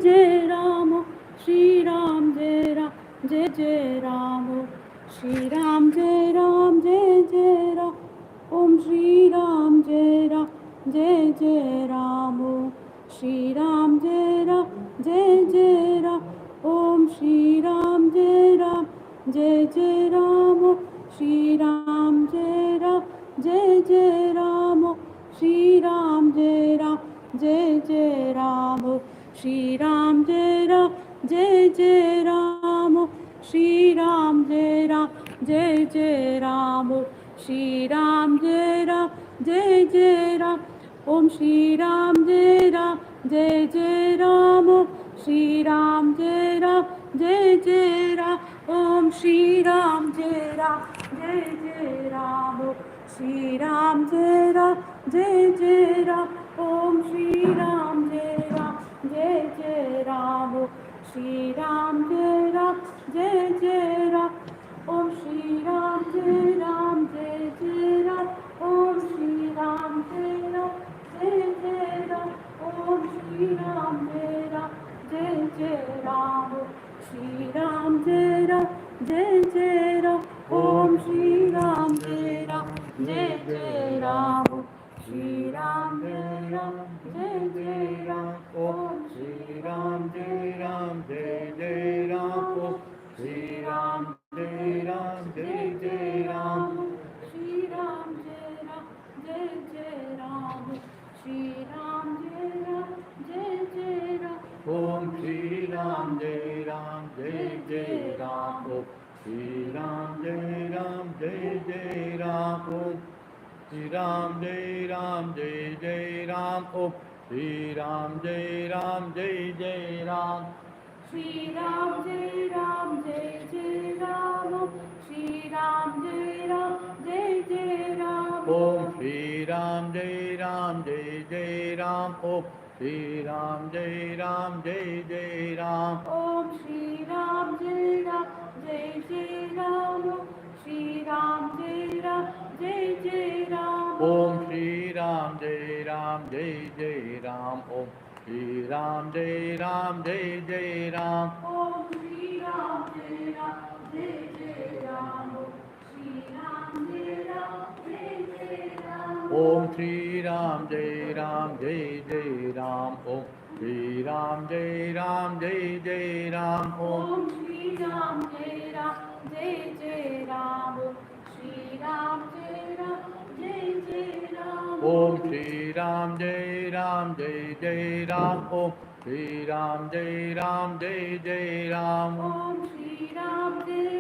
Jai Ram Shri Ram Jai Ram Jai Jai Ram Shri Ram Jai Jai Ram Om Shri Ram Jai Jai Ram Shri Ram Jai Jai Ram Om Shri Ram Jai Jai Ram Shri Ram Jai Jai Ram Shri Ram Jai Jai Ram Shri Ram Jai Jai Ram Shri Ram Jai Jai Ram Shri Ram Jai Jai Ram Om Shri Ram Jai Jai Ram Shri Ram Jai Jai Ram Om Shri Ram Jai Jai Ram Shri Ram Jai Jai Ram Om Shri Ram Jai Jai Ram Shri Ram Jai Jai Ram Om Shri Ram Jai Jai Ram Om Shri Ram Jai Jai Ram Om Shri Ram Jai Jai Ram Shri Ram Jai Jai Ram Om Shri Ram Jai Jai Ram Shri Ram Jai Jai Ram Om Shri Ram Jai Jai Ram Om Shri Ram Jai Jai Ram Shri Ram Jai Jai Ram Shri Ram Jai Jai Ram Om Shri Ram Jai Jai Ram Om Shri Ram Jai Jai Ram Om Shri Ram Jai Jai Ram Om Shri Ram Jai Jai Ram Shri Ram Jai Jai Ram Shri Ram Jai Jai Ram Om Shri Ram Jai Jai Ram Om Shri Ram Jai Jai Ram Om Shri Ram Jai Jai Ram Shri Ram Jai Jai Ram Om Shri Ram Jai Jai Ram Om Shri Ram Jai Jai Ram Om Shri Ram Jai Jai Ram Shri Ram Jai Jai Ram Om Shri Ram Jai Jai Ram Om Shri Ram Jai Jai Ram Om Shri Ram Jai Jai Ram Shri Ram Jai Jai Ram Om Shri Ram Jai Jai Ram Om Shri Ram Jai Jai Ram Om Shri Ram Jai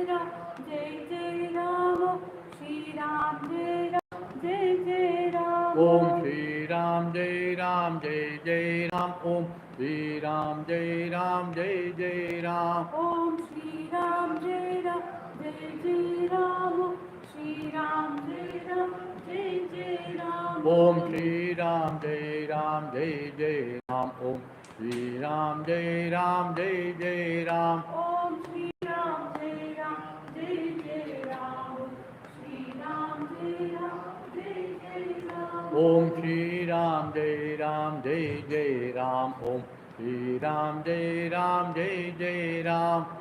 Jai Ram Shri Ram Jai Jai Ram Om Shri Ram Jai Jai Ram Om Shri Ram Jai Jai Ram Om Shri Ram Jai Jai Ram Shri Ram Jai Jai Ram Om Shri Ram Jai Jai Ram Om Shri Ram Jai Jai Ram Om Shri Ram Jai Jai Ram Shri Ram Jai Jai Ram Om Shri Ram Jai Jai Ram Om Shri Ram Jai Jai Ram Om Shri Ram Jai Jai Ram Shri Ram Jai Jai Ram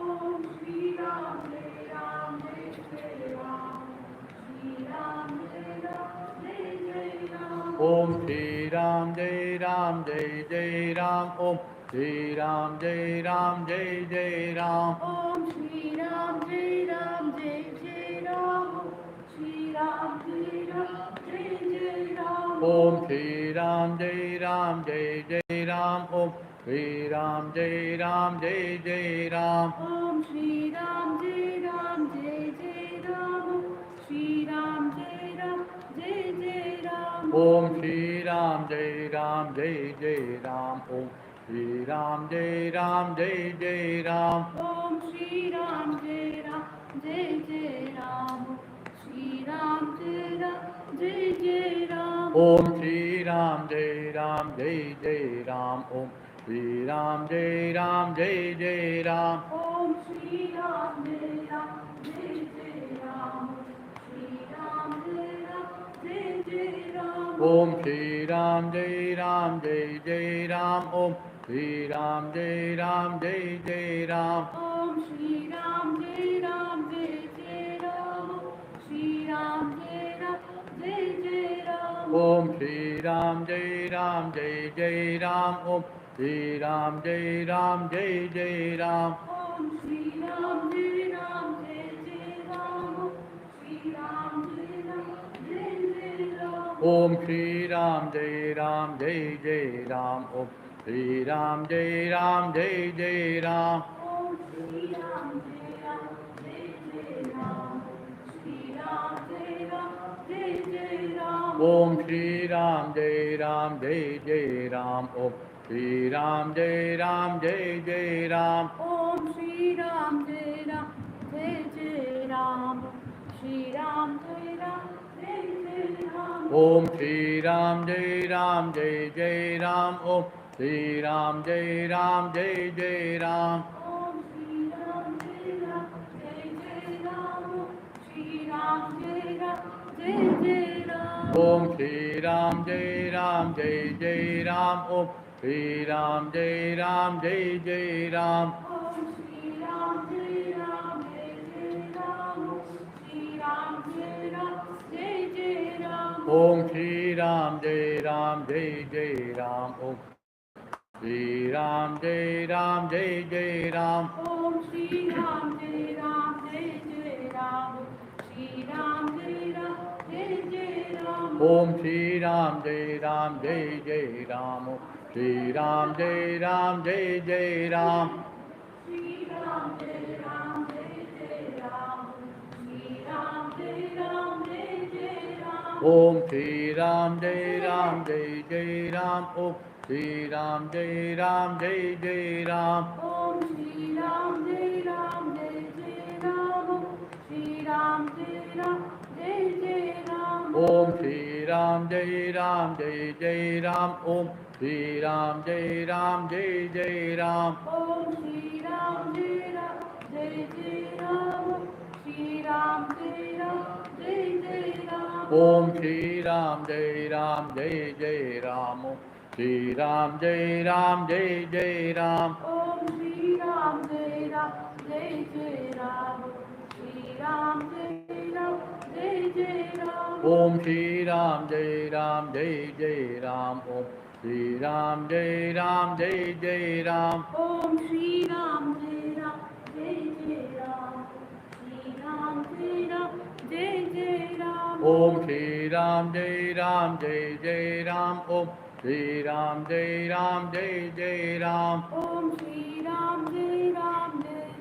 Om Shri Ram Jai Jai Ram Om Shri Ram Jai Jai Ram Om Shri Ram Jai Jai Ram Shri Ram Jai Jai Ram Om Shri Ram Jai Jai Ram Om Shri Ram Jai Jai Ram Om Shri Ram Jai Jai Ram Shri Ram Jai Jai Ram Om Shri Ram Jai Jai Ram Om Shri Ram Jai Jai Ram Om Shri Ram Jai Jai Ram Shri Ram Jai Jai Ram Om Shri Ram Jai Jai Ram Om Shri Ram Jai Jai Ram Om Shri Ram Jai Jai Ram Shri Ram Jai Jai Ram Om Shri Ram Jai Jai Ram Om Shri Ram Jai Ram Jai Jai Ram. Om Shri Ram Jai Ram Jai Jai Ram. Shri Ram Jai Ram Jai Jai Ram. Om Shri Ram Jai Ram Jai Jai Ram. Om Shri Ram Jai Ram Jai Jai Ram. Om Shri Ram Jai Ram Jai Jai Ram. Shri Ram Jai Ram Jai Jai Ram. Om Shri Ram Jai Ram Jai Jai Ram. Om Shri Ram Jai Ram Jai Jai Ram. Om Shri Ram Jai Ram Jai Jai Ram. Shri Ram Jai Ram Jai Jai Ram. Om Shri Ram Jai Ram Jai Jai Ram. Om Shri Ram Jai Ram Jai Jai Ram. Om Shri Ram Jai Ram Jai Jai Ram. Shri Ram Jai Ram Jai Jai Ram. Om Shri Ram Jai Ram Jai Jai Ram. Om Shri Ram Jai Ram Jai Jai Ram. Om Shri Ram Jai Ram Jai Jai Ram. Shri Ram Jai Ram Jai Jai Ram. Om Shri Ram Jai Ram Jai Jai Ram. Om Shri Ram Jai Ram Jai Jai Ram. Om Shri Ram Jai Ram Jai Jai Ram. Shri Ram Jai Ram Jai Jai Ram. Om Shri Ram Jai Ram Jai Jai Ram. Om Shri Ram Jai Ram Jai Jai Ram. Om Shri Ram Jai Ram Jai Jai Ram. Shri Ram Jai Ram Jai Jai Ram. Om Shri Ram Jai Ram Jai Jai Ram. Om Shri Ram Jai Ram Jai Jai Ram. Shri Ram Jai Ram Jai Jai Ram. Shri Ram Jai Ram Jai Jai Ram. Om Shri Ram Jai Ram Jai Jai Ram. Om Shri Ram Jai Ram Jai Jai Ram. Om Shri Ram Jai Ram Jai Jai Ram. Shri Ram Jai Ram Jai Jai Ram. Om Shri Ram Jai Ram Jai Jai Ram. Om Shri Ram Jai Ram Jai Jai Ram. Om Shri Ram Jai Ram Jai Jai Ram. Shri Ram Jai Ram Jai Jai Ram. Om Shri Ram Jai Ram Jai Jai Ram. Om Shri Ram Jai Ram Jai Jai Ram. Om Shri Ram Jai Ram Jai Jai Ram. Shri Ram Jai Ram Jai Jai Ram. Om Shri Ram Jai Ram Jai Jai Ram. Om Shri Ram Jai Ram Jai Jai Ram. Om Shri Ram Jai Ram Jai Jai Ram. Shri Ram Jai Ram Jai Jai Ram. Om Shri Ram Jai Ram Jai Jai Ram. Om Shri Ram Jai Ram Jai Jai Ram. Om Shri Ram Jai Ram Jai Jai Ram. Shri Ram Jai Ram Jai Jai Ram. Om Shri Ram Jai Ram Jai Jai Ram. Om Shri Ram Jai Ram Jai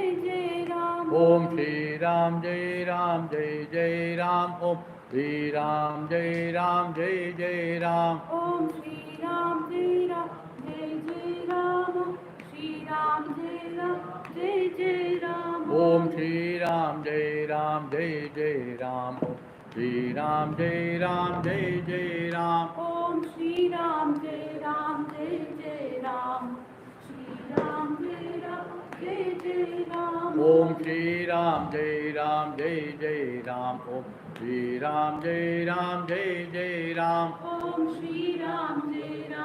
Jai Ram. Om Shri Ram Jai Ram Jai Jai Ram. Shri Ram Jai Ram Jai Jai Ram. Om Shri Ram Jai Ram Jai Jai Ram. Om Shri Ram Jai Ram Jai Jai Ram. Om Shri Ram Jai Ram Jai Jai Ram. Shri Ram Jai Ram Jai Jai Ram. Om Shri Ram Jai Ram Jai Jai Ram. Om Shri Ram Jai Ram Jai Jai Ram. Om Shri Ram Jai Ram Jai Jai Ram. Shri Ram Jai Ram Jai Jai Ram. Om Shri Ram Jai Ram Jai Jai Ram. Om Shri Ram Jai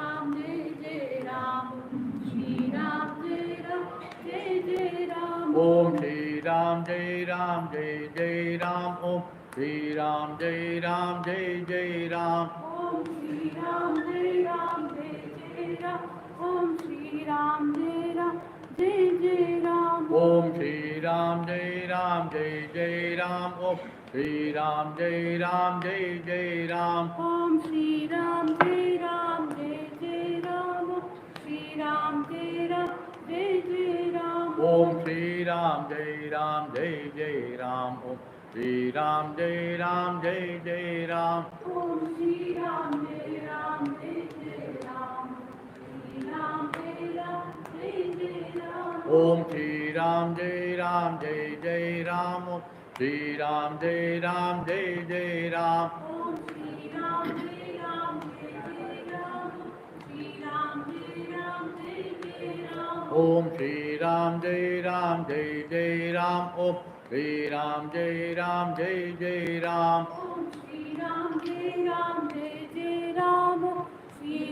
Ram Jai Jai Ram. Om Shri Ram Jai Ram Jai Jai Ram. Om Shri Ram Jai Ram Jai Jai Ram. Om Shri Ram Jai Ram Jai Jai Ram. Om Shri Ram Jai Ram Jai Jai Ram. Om Shri Ram Jai Ram Jai Jai Ram. Shri Ram Jai Ram Jai Jai Ram. Om Shri Ram Jai Ram Jai Jai Ram. Om Shri Ram Jai Ram Jai Jai Ram. Om Shri Ram Jai Ram Jai Jai Ram. Shri Ram Jai Ram Jai Jai Ram. Om Shri Ram Jai Ram Jai Jai Ram. Om Shri Ram Jai Ram Jai Jai Ram. Om Shri Ram Jai Ram Jai Jai Ram. Shri Ram Jai Ram Jai Jai Ram. Om Shri Ram Jai Ram Jai Jai Ram. Om Shri Ram Jai Ram Jai Jai Ram. Om Shri Ram Jai Ram Jai Jai Ram.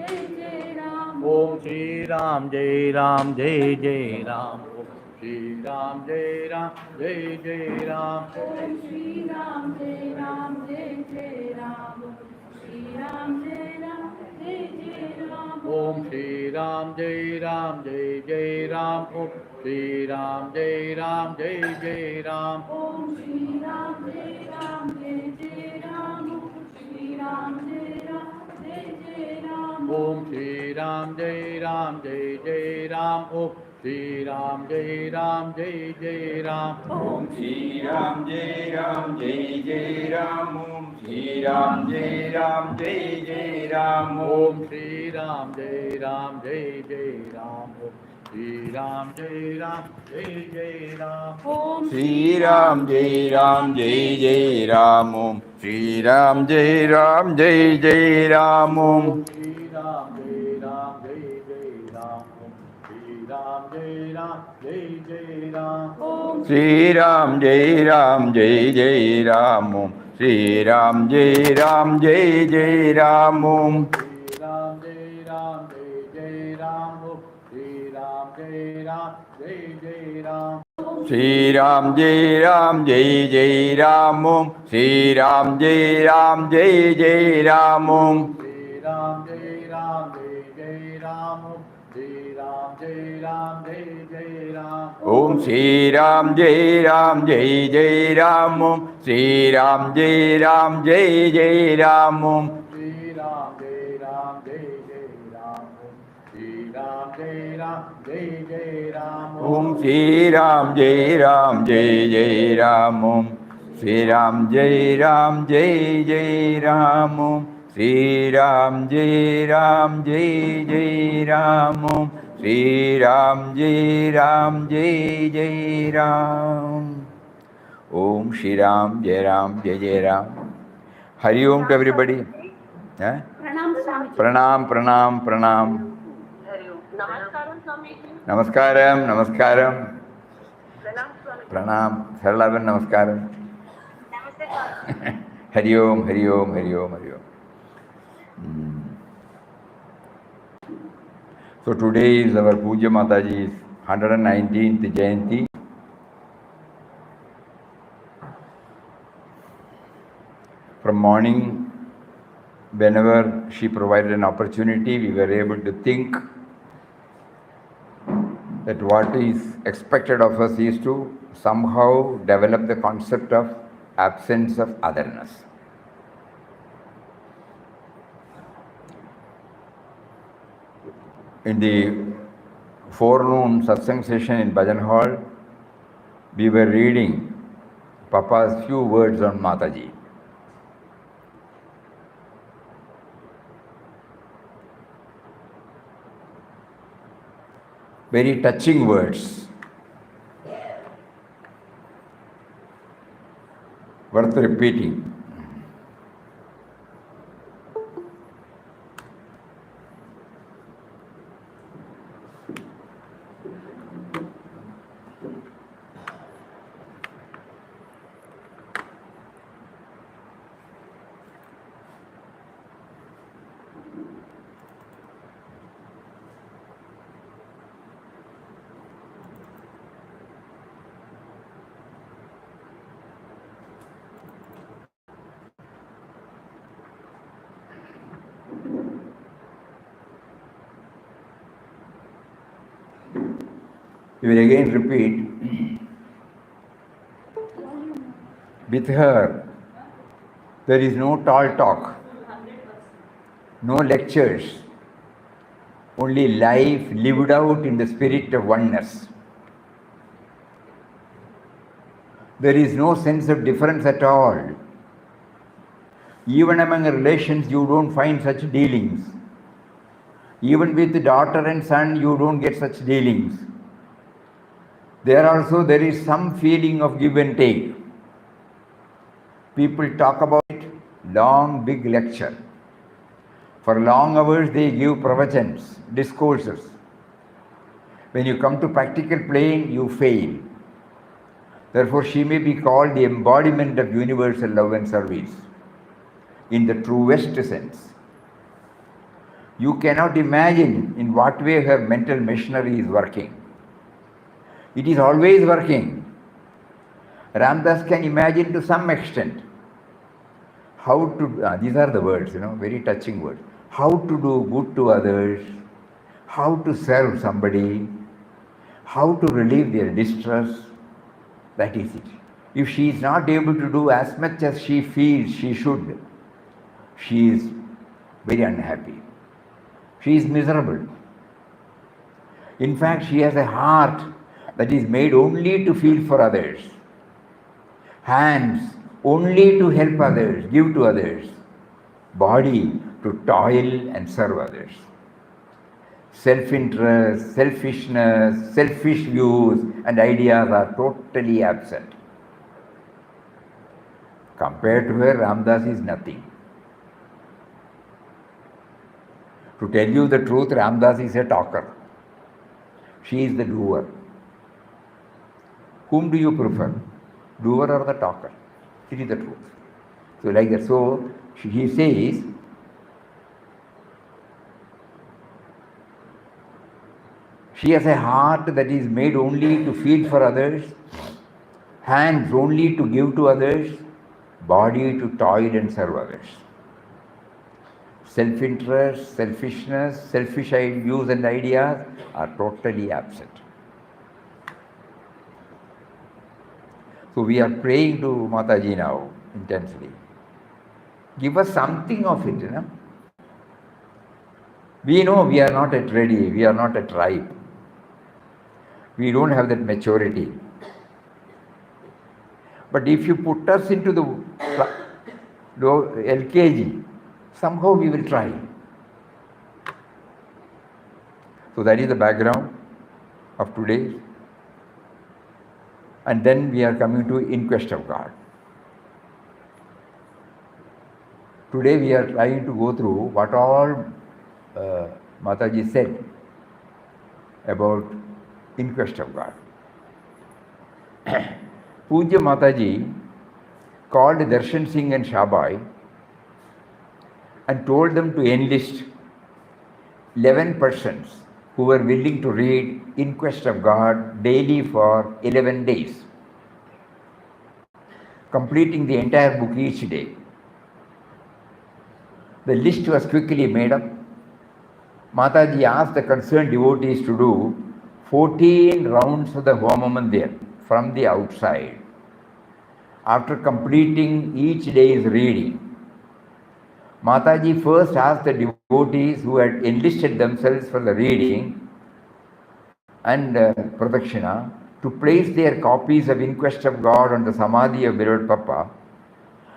Jai Jai Ram. Om Shri Ram Jai Ram Jai Jai Ram. Om Shri Ram Jai Ram Jai Jai Ram. Om Shri Ram Jai Ram Jai Jai Ram. Shri Ram Jai Ram Jai Jai Ram. Om Shri Ram Jai Ram Jai Jai Ram. Om Shri Ram Jai Ram Jai Jai Ram. Om Shri Ram Jai Ram Jai Jai Ram. Shri Ram Jai Ram Jai Jai Ram. Om Shri Ram Jai Ram Jai Jai Ram. Om Shri Ram Jai Ram Jai Jai Ram. Om Shri Ram Jai Ram Jai Jai Ram. Om Shri Ram Jai Ram Jai Jai Ram. Om Shri Ram Jai Ram Jai Jai Ram. Om Shri Ram Jai Ram Jai Jai Ram. Om Shri Ram Jai Ram Jai Jai Ram. Om Shri Ram Jai Ram Jai Jai Ram. Om Shri Ram Jai Ram Jai Jai Ram. Om Shri Ram Jai Ram Jai Jai Ram. Om Shri Ram Jai Ram Jai Jai Ram. Om Shri Ram Jai Ram Jai Jai Ram. Om Shri Ram Jai Ram Jai Jai Ram. Om Shri Ram Jai Ram Jai Jai Ram. Shri Ram Jai Ram Jai Jai Ram. Om Shri Ram Jai Ram Jai Jai Ram. Om Shri Ram Jai Ram Jai Jai Ram. Om Shri Ram Jai Ram Jai Jai Ram. Om Shri Ram Jai Ram Jai Jai Ram. Om Shri Ram Jai Ram Jai Jai Ram. Om Shri Ram Jai Ram Jai Jai Ram. Om Shri Ram Jai Ram Jai Jai Ram. Om Shri Ram Jai Ram Jai Jai Ram. Om Shri Ram Jai Ram Jai Jai Ram. Om Shri Ram Jai Ram Jai Jai Ram. Om Shri Ram Jai Ram Jai Jai Ram. Hari Om to everybody. Pranam Swamiji. Pranam, pranam, pranam. Namaskaram Swamiji. Namaskaram, namaskaram. Pranam Swamiji. Pranam, Saralavan, namaskaram. Namaste Swamiji. Hari Om, Hari Om, Hari Om, Hari Om. So today is our Puja Mataji's 119th Jayanti. From morning, whenever she provided an opportunity, we were able to think that what is expected of us is to somehow develop the concept of absence of otherness. In the forenoon satsang session in Bhajan Hall, we were reading Papa's few words on Mataji. Very touching words, worth repeating. We will again repeat. With her, there is no tall talk, no lectures, only life lived out in the spirit of oneness. There is no sense of difference at all. Even among relations, you don't find such dealings. Even with daughter and son, you don't get such dealings. There also, there is some feeling of give and take. People talk about it, long, big lecture. For long hours, they give pravachans, discourses. When you come to practical plane, you fail. Therefore, she may be called the embodiment of universal love and service in the truest sense. You cannot imagine in what way her mental machinery is working. It is always working. Ramdas can imagine to some extent how to, these are the words, very touching words. How to do good to others, how to serve somebody, how to relieve their distress. That is it. If she is not able to do as much as she feels she should, she is very unhappy. She is miserable. In fact, she has a heart that is made only to feel for others, hands only to help others, give to others, body to toil and serve others. Self-interest, selfishness, selfish views and ideas are totally absent. Compared to her, Ramdas is nothing. To tell you the truth, Ramdas is a talker. She is the doer. Whom do you prefer? Doer or the talker? It is the truth. So like that. So he says, she has a heart that is made only to feel for others, hands only to give to others, body to toil and serve others. Self-interest, selfishness, selfish views and ideas are totally absent. So we are praying to Mataji now intensely. Give us something of it, We know we are not at ready, we are not at ripe. We don't have that maturity. But if you put us into the LKG, somehow we will try. So that is the background of today. And then we are coming to In Quest of God. Today we are trying to go through what all Mataji said about In Quest of God. Pujya Mataji called Darshan Singh and Shabai and told them to enlist 11 persons who were willing to read In Quest of God daily for 11 days, completing the entire book each day. The list was quickly made up. Mataji asked the concerned devotees to do 14 rounds of the Homa Mandir from the outside. After completing each day's reading, Mataji first asked the devotees who had enlisted themselves for the reading and pradakshina to place their copies of In Quest of God on the Samadhi of beloved Papa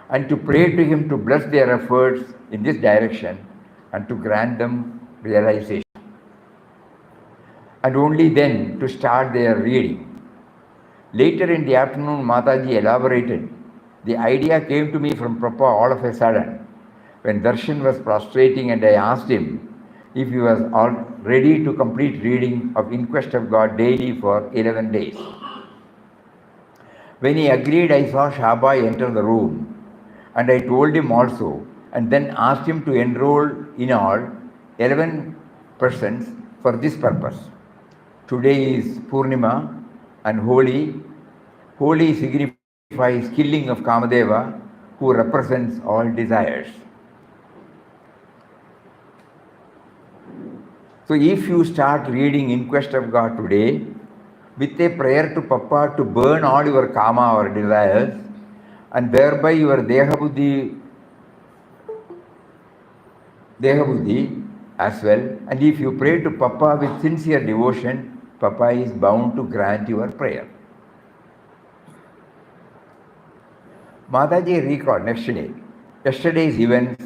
and to pray to him to bless their efforts in this direction and to grant them realization. And only then to start their reading. Later in the afternoon, Mataji elaborated. The idea came to me from Papa all of a sudden when Darshan was prostrating and I asked him if he was all ready to complete reading of In Quest of God daily for 11 days. When he agreed, I saw Shabai enter the room and I told him also and then asked him to enroll in all 11 persons for this purpose. Today is Purnima and Holi. Holi signifies killing of Kamadeva, who represents all desires. So if you start reading In Quest of God today, with a prayer to Papa to burn all your kama or desires, and thereby your Deha Buddhi as well, and if you pray to Papa with sincere devotion, Papa is bound to grant your prayer. Mataji recalled yesterday's events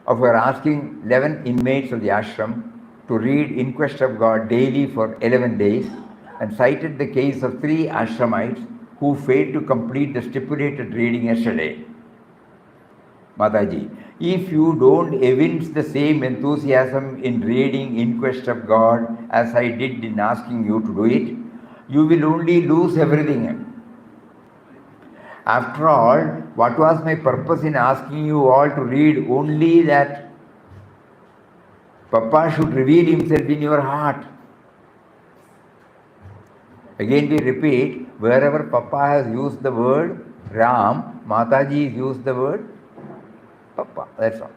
of her asking 11 inmates of the ashram to read In Quest of God daily for 11 days and cited the case of 3 ashramites who failed to complete the stipulated reading yesterday. Mataji, if you don't evince the same enthusiasm in reading In Quest of God as I did in asking you to do it, you will only lose everything. After all, what was my purpose in asking you all to read only that Papa should reveal himself in your heart. Again we repeat, wherever Papa has used the word Ram, Mataji has used the word Papa. That's all.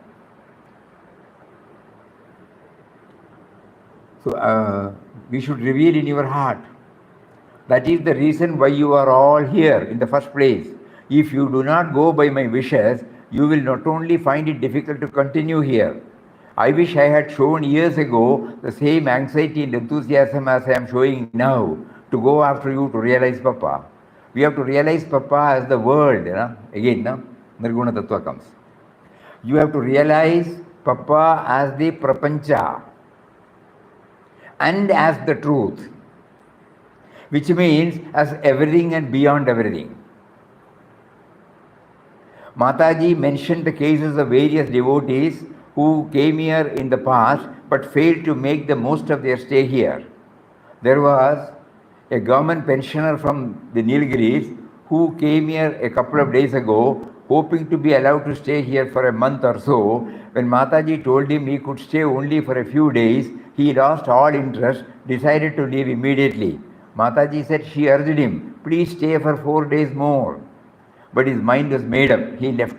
So we should reveal in your heart. That is the reason why you are all here in the first place. If you do not go by my wishes, you will not only find it difficult to continue here. I wish I had shown years ago the same anxiety and enthusiasm as I am showing now to go after you to realize Papa. We have to realize Papa as the world. Again, Nirguna Tattva comes. You have to realize Papa as the prapancha and as the truth, which means as everything and beyond everything. Mataji mentioned the cases of various devotees who came here in the past but failed to make the most of their stay here. There was a government pensioner from the Nilgiris who came here a couple of days ago hoping to be allowed to stay here for a month or so. When Mataji told him he could stay only for a few days, he lost all interest, decided to leave immediately. Mataji said she urged him, please stay for 4 days more. But his mind was made up, he left.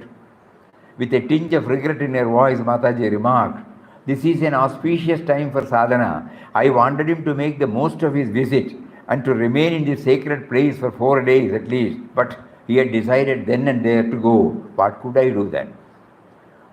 With a tinge of regret in her voice, Mataji remarked, this is an auspicious time for sadhana. I wanted him to make the most of his visit and to remain in this sacred place for 4 days at least. But he had decided then and there to go. What could I do then?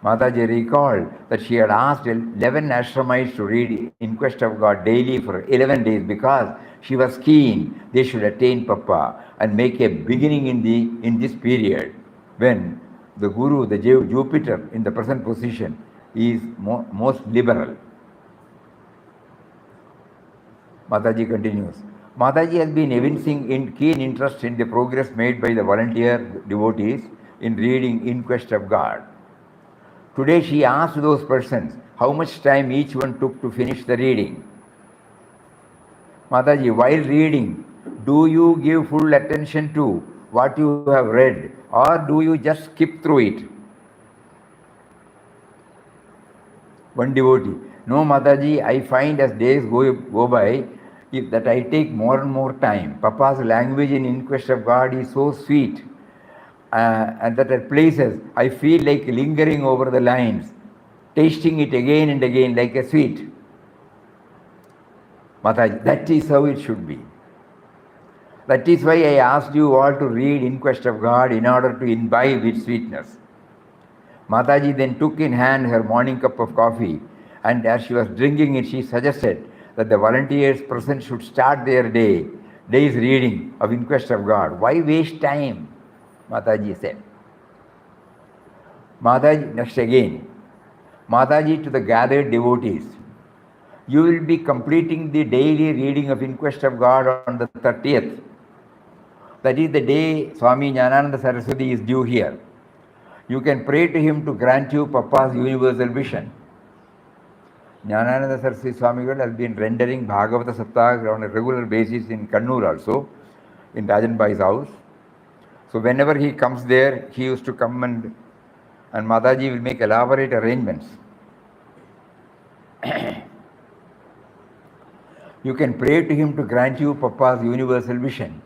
Mataji recalled that she had asked 11 ashramites to read In Quest of God daily for 11 days because she was keen they should attain Papa and make a beginning in this period when the Guru, the Jupiter in the present position, is most liberal. Mataji continues. Mataji has been evincing keen interest in the progress made by the volunteer devotees in reading In Quest of God. Today she asked those persons how much time each one took to finish the reading. Mataji, while reading, do you give full attention to what you have read or do you just skip through it? One devotee, no Mataji, I find as days go by that I take more and more time. Papa's language in Quest of God is so sweet. And that at places I feel like lingering over the lines, tasting it again and again like a sweet. Mataji, that is how it should be. That is why I asked you all to read In Quest of God in order to imbibe its sweetness. Mataji then took in hand her morning cup of coffee, and as she was drinking it, she suggested that the volunteers present should start their day's reading of In Quest of God. Why waste time? Mataji said. Mataji, next again. Mataji to the gathered devotees. You will be completing the daily reading of In Quest of God on the 30th. That is the day Swami Jnananda Saraswati is due here. You can pray to him to grant you Papa's universal vision. Jnananda Saraswati Swamigal has been rendering Bhagavata Saptaka on a regular basis in Kannur also, in Rajan Bhai's house. So whenever he comes there, he used to come and Mataji will make elaborate arrangements. You can pray to him to grant you Papa's universal vision.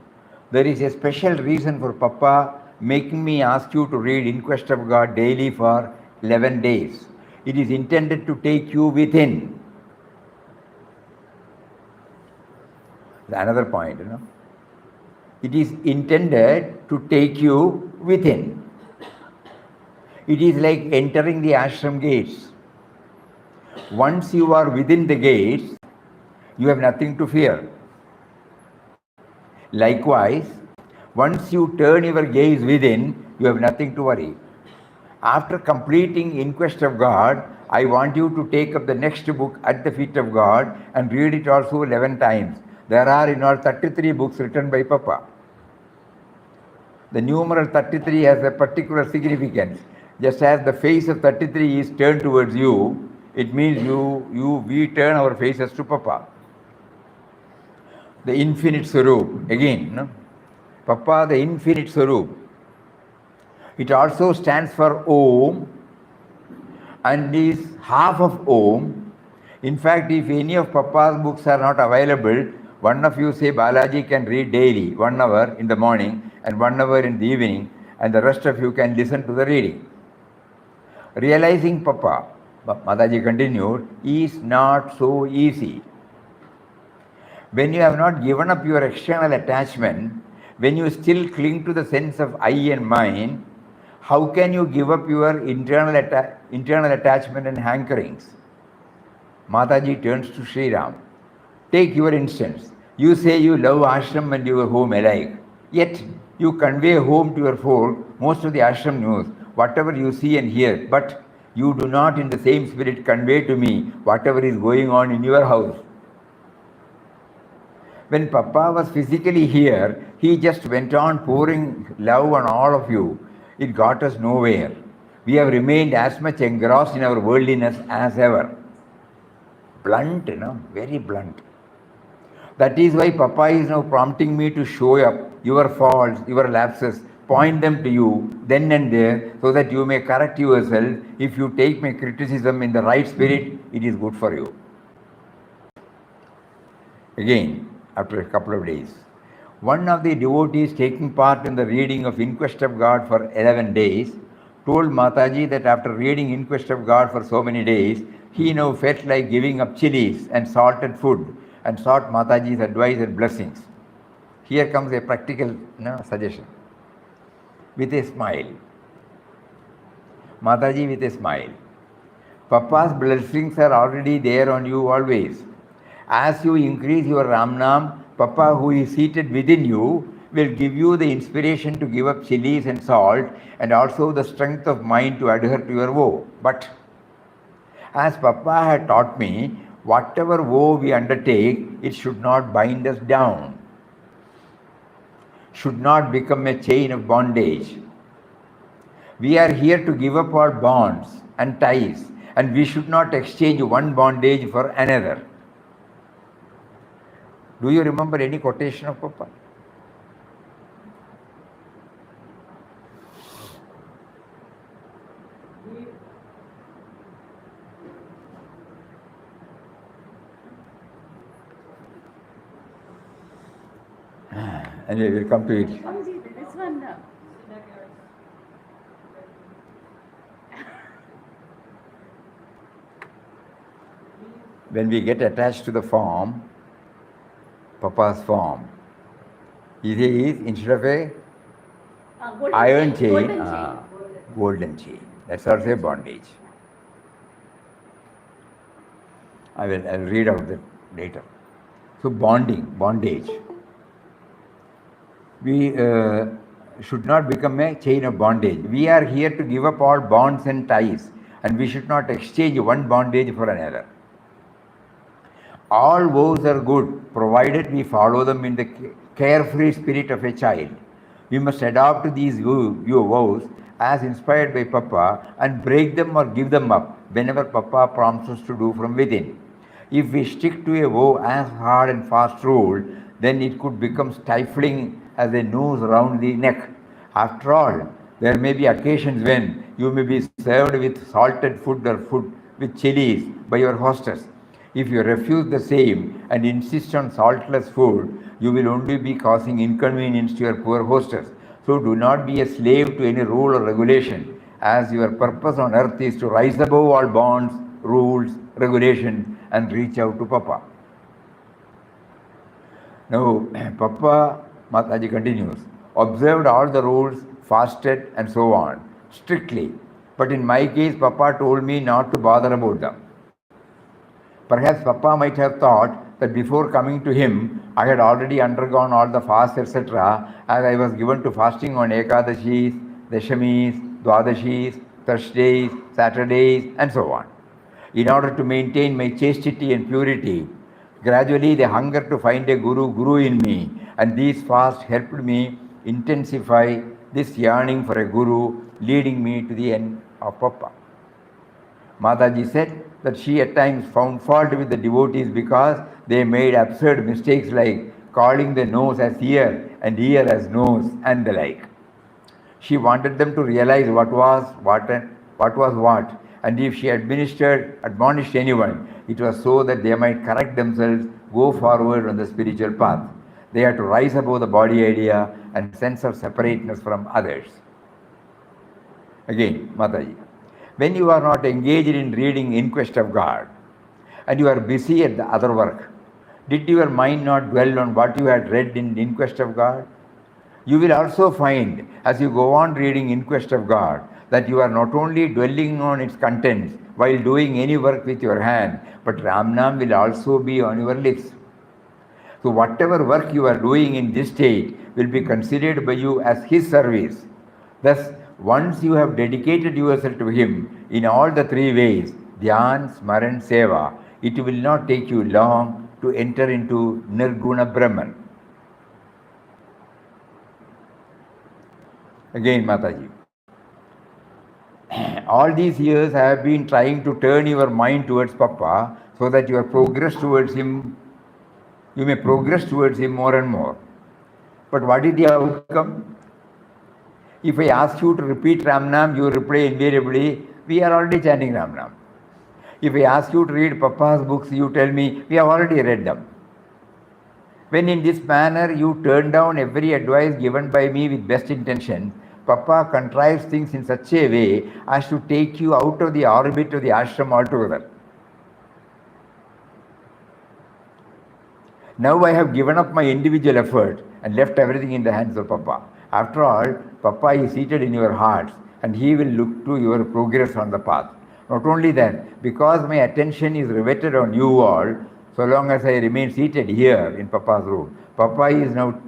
There is a special reason for Papa making me ask you to read In Quest of God daily for 11 days. It is intended to take you within. Another point, It is intended to take you within. It is like entering the ashram gates. Once you are within the gates, you have nothing to fear. Likewise, once you turn your gaze within, you have nothing to worry. After completing In Quest of God, I want you to take up the next book At the Feet of God and read it also 11 times. There are in all 33 books written by Papa. The numeral 33 has a particular significance. Just as the face of 33 is turned towards you, it means we turn our faces to Papa. The infinite Swarup, again, Papa, the infinite Swarup. It also stands for Om and is half of Om. In fact, if any of Papa's books are not available, one of you say Balaji can read daily, 1 hour in the morning and 1 hour in the evening, and the rest of you can listen to the reading. Realizing Papa, Mataji continued, is not so easy. When you have not given up your external attachment, when you still cling to the sense of I and mine, how can you give up your internal attachment and hankerings? Mataji turns to Sri Ram. Take your instance. You say you love ashram and your home alike. Yet you convey home to your folk most of the ashram news, whatever you see and hear, but you do not in the same spirit convey to me whatever is going on in your house. When Papa was physically here, he just went on pouring love on all of you. It got us nowhere. We have remained as much engrossed in our worldliness as ever. Blunt, very blunt. That is why Papa is now prompting me to show up your faults, your lapses, point them to you then and there so that you may correct yourself. If you take my criticism in the right spirit, it is good for you. Again, after a couple of days, one of the devotees taking part in the reading of Inquest of God for 11 days told Mataji that after reading Inquest of God for so many days, he now felt like giving up chilies and salted food and sought Mataji's advice and blessings. Here comes a practical suggestion. With a smile. Mataji with a smile. Papa's blessings are already there on you always. As you increase your Ramnam, Papa, who is seated within you, will give you the inspiration to give up chilies and salt and also the strength of mind to adhere to your vow. But as Papa had taught me, whatever vow we undertake, it should not bind us down, should not become a chain of bondage. We are here to give up our bonds and ties, and we should not exchange one bondage for another. Do you remember any quotation of Papa? And we will come to it. This one. When we get attached to the form, Papa's form, he says instead of a iron chain, golden chain. That's also a bondage. I will read out that later. So bondage. We should not become a chain of bondage. We are here to give up all bonds and ties, and we should not exchange one bondage for another. All vows are good, provided we follow them in the carefree spirit of a child. We must adopt these your vows as inspired by Papa and break them or give them up whenever Papa prompts us to do from within. If we stick to a vow as hard and fast rule, then it could become stifling as a noose around the neck. After all, there may be occasions when you may be served with salted food or food with chilies by your hostess. If you refuse the same and insist on saltless food, you will only be causing inconvenience to your poor hostess. So do not be a slave to any rule or regulation, as your purpose on earth is to rise above all bonds, rules, regulations, and reach out to Papa. Now, Papa, Mataji continues, observed all the rules, fasted, and so on, strictly. But in my case, Papa told me not to bother about them. Perhaps Papa might have thought that before coming to him, I had already undergone all the fasts, etc., as I was given to fasting on Ekadashis, Dashamis, Dwadashis, Thursdays, Saturdays, and so on. In order to maintain my chastity and purity, gradually the hunger to find a guru grew in me, and these fasts helped me intensify this yearning for a guru, leading me to the end of Papa. Mataji said that she at times found fault with the devotees because they made absurd mistakes like calling the nose as ear and ear as nose and the like. She wanted them to realize what was what, and if she admonished anyone, It was so that they might correct themselves, go forward on the spiritual path. They had to rise above the body idea and sense of separateness from others. Again, Mataji, when you are not engaged in reading In Quest of God and you are busy at the other work, did your mind not dwell on what you had read in Quest of God? You will also find, as you go on reading In Quest of God, that you are not only dwelling on its contents while doing any work with your hand, but Ramnam will also be on your lips. So whatever work you are doing in this state will be considered by you as his service. Thus, once you have dedicated yourself to him in all the three ways, Dhyan, Smaran, Seva, it will not take you long to enter into Nirguna Brahman. Again, Mataji. All these years I have been trying to turn your mind towards Papa so that your progress towards him, you may progress towards him more and more. But what is the outcome? If I ask you to repeat Ramnam, you reply invariably, we are already chanting Ramnam. If I ask you to read Papa's books, you tell me, we have already read them. When in this manner you turn down every advice given by me with best intention, Papa contrives things in such a way as to take you out of the orbit of the ashram altogether. Now I have given up my individual effort and left everything in the hands of Papa. After all, Papa is seated in your hearts and he will look to your progress on the path. Not only that, because my attention is riveted on you all, so long as I remain seated here in Papa's room, Papa is now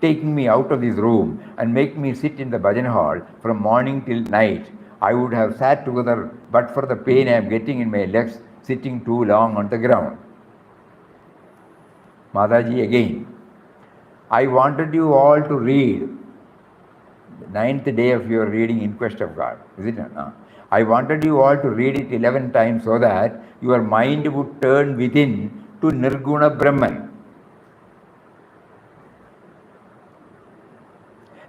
taking me out of this room and making me sit in the bhajan hall from morning till night. I would have sat together but for the pain I am getting in my legs sitting too long on the ground. Mataji again, I wanted you all to read the 9th day of your reading In Quest of God. Is it not? No. I wanted you all to read it 11 times so that your mind would turn within to Nirguna Brahman.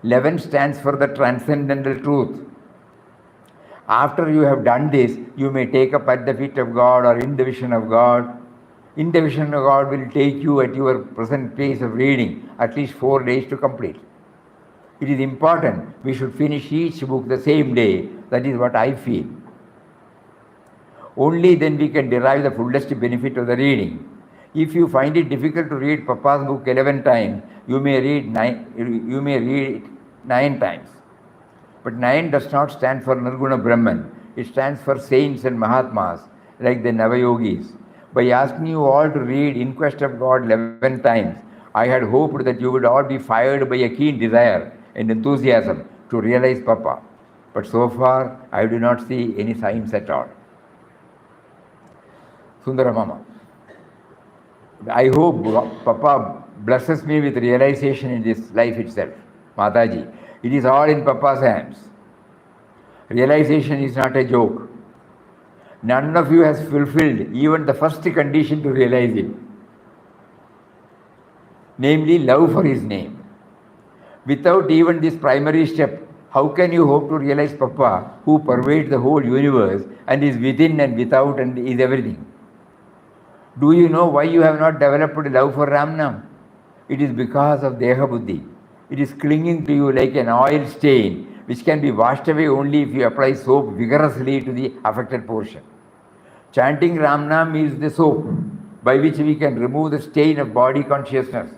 11 stands for the transcendental truth. After you have done this, you may take up at the feet of God or in the vision of God. In the vision of God will take you at your present pace of reading at least 4 days to complete. It is important we should finish each book the same day. That is what I feel. Only then we can derive the fullest benefit of the reading. If you find it difficult to read Papa's book 11 times, you may read it 9 times. But 9 does not stand for Nirguna Brahman. It stands for saints and Mahatmas, like the Navayogis. By asking you all to read In Quest of God 11 times, I had hoped that you would all be fired by a keen desire and enthusiasm to realize Papa. But so far, I do not see any signs at all. Sundara Mama, I hope Papa blesses me with realization in this life itself. Mataji, it is all in Papa's hands. Realization is not a joke. None of you has fulfilled even the first condition to realize it, namely love for his name. Without even this primary step, how can you hope to realize Papa, who pervades the whole universe and is within and without and is everything? Do you know why you have not developed love for Ramnam? It is because of Deha Buddhi. It is clinging to you like an oil stain, which can be washed away only if you apply soap vigorously to the affected portion. Chanting Ramnam is the soap by which we can remove the stain of body consciousness.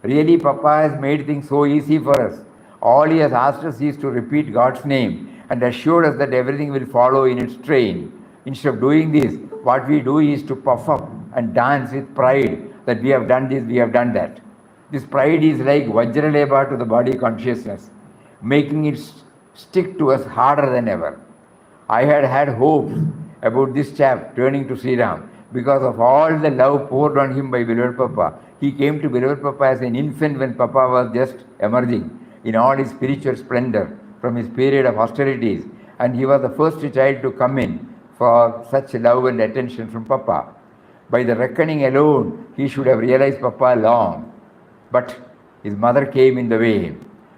Really, Papa has made things so easy for us. All he has asked us is to repeat God's name and assured us that everything will follow in its train. Instead of doing this, what we do is to puff up and dance with pride that we have done this, we have done that. This pride is like Vajraleba to the body consciousness, making it stick to us harder than ever. I had hopes about this chap turning to Sri Ram because of all the love poured on him by beloved Papa. He came to beloved Papa as an infant when Papa was just emerging in all his spiritual splendor from his period of austerities, and he was the first child to come in for such love and attention from Papa. By the reckoning alone, he should have realized Papa long, but his mother came in the way.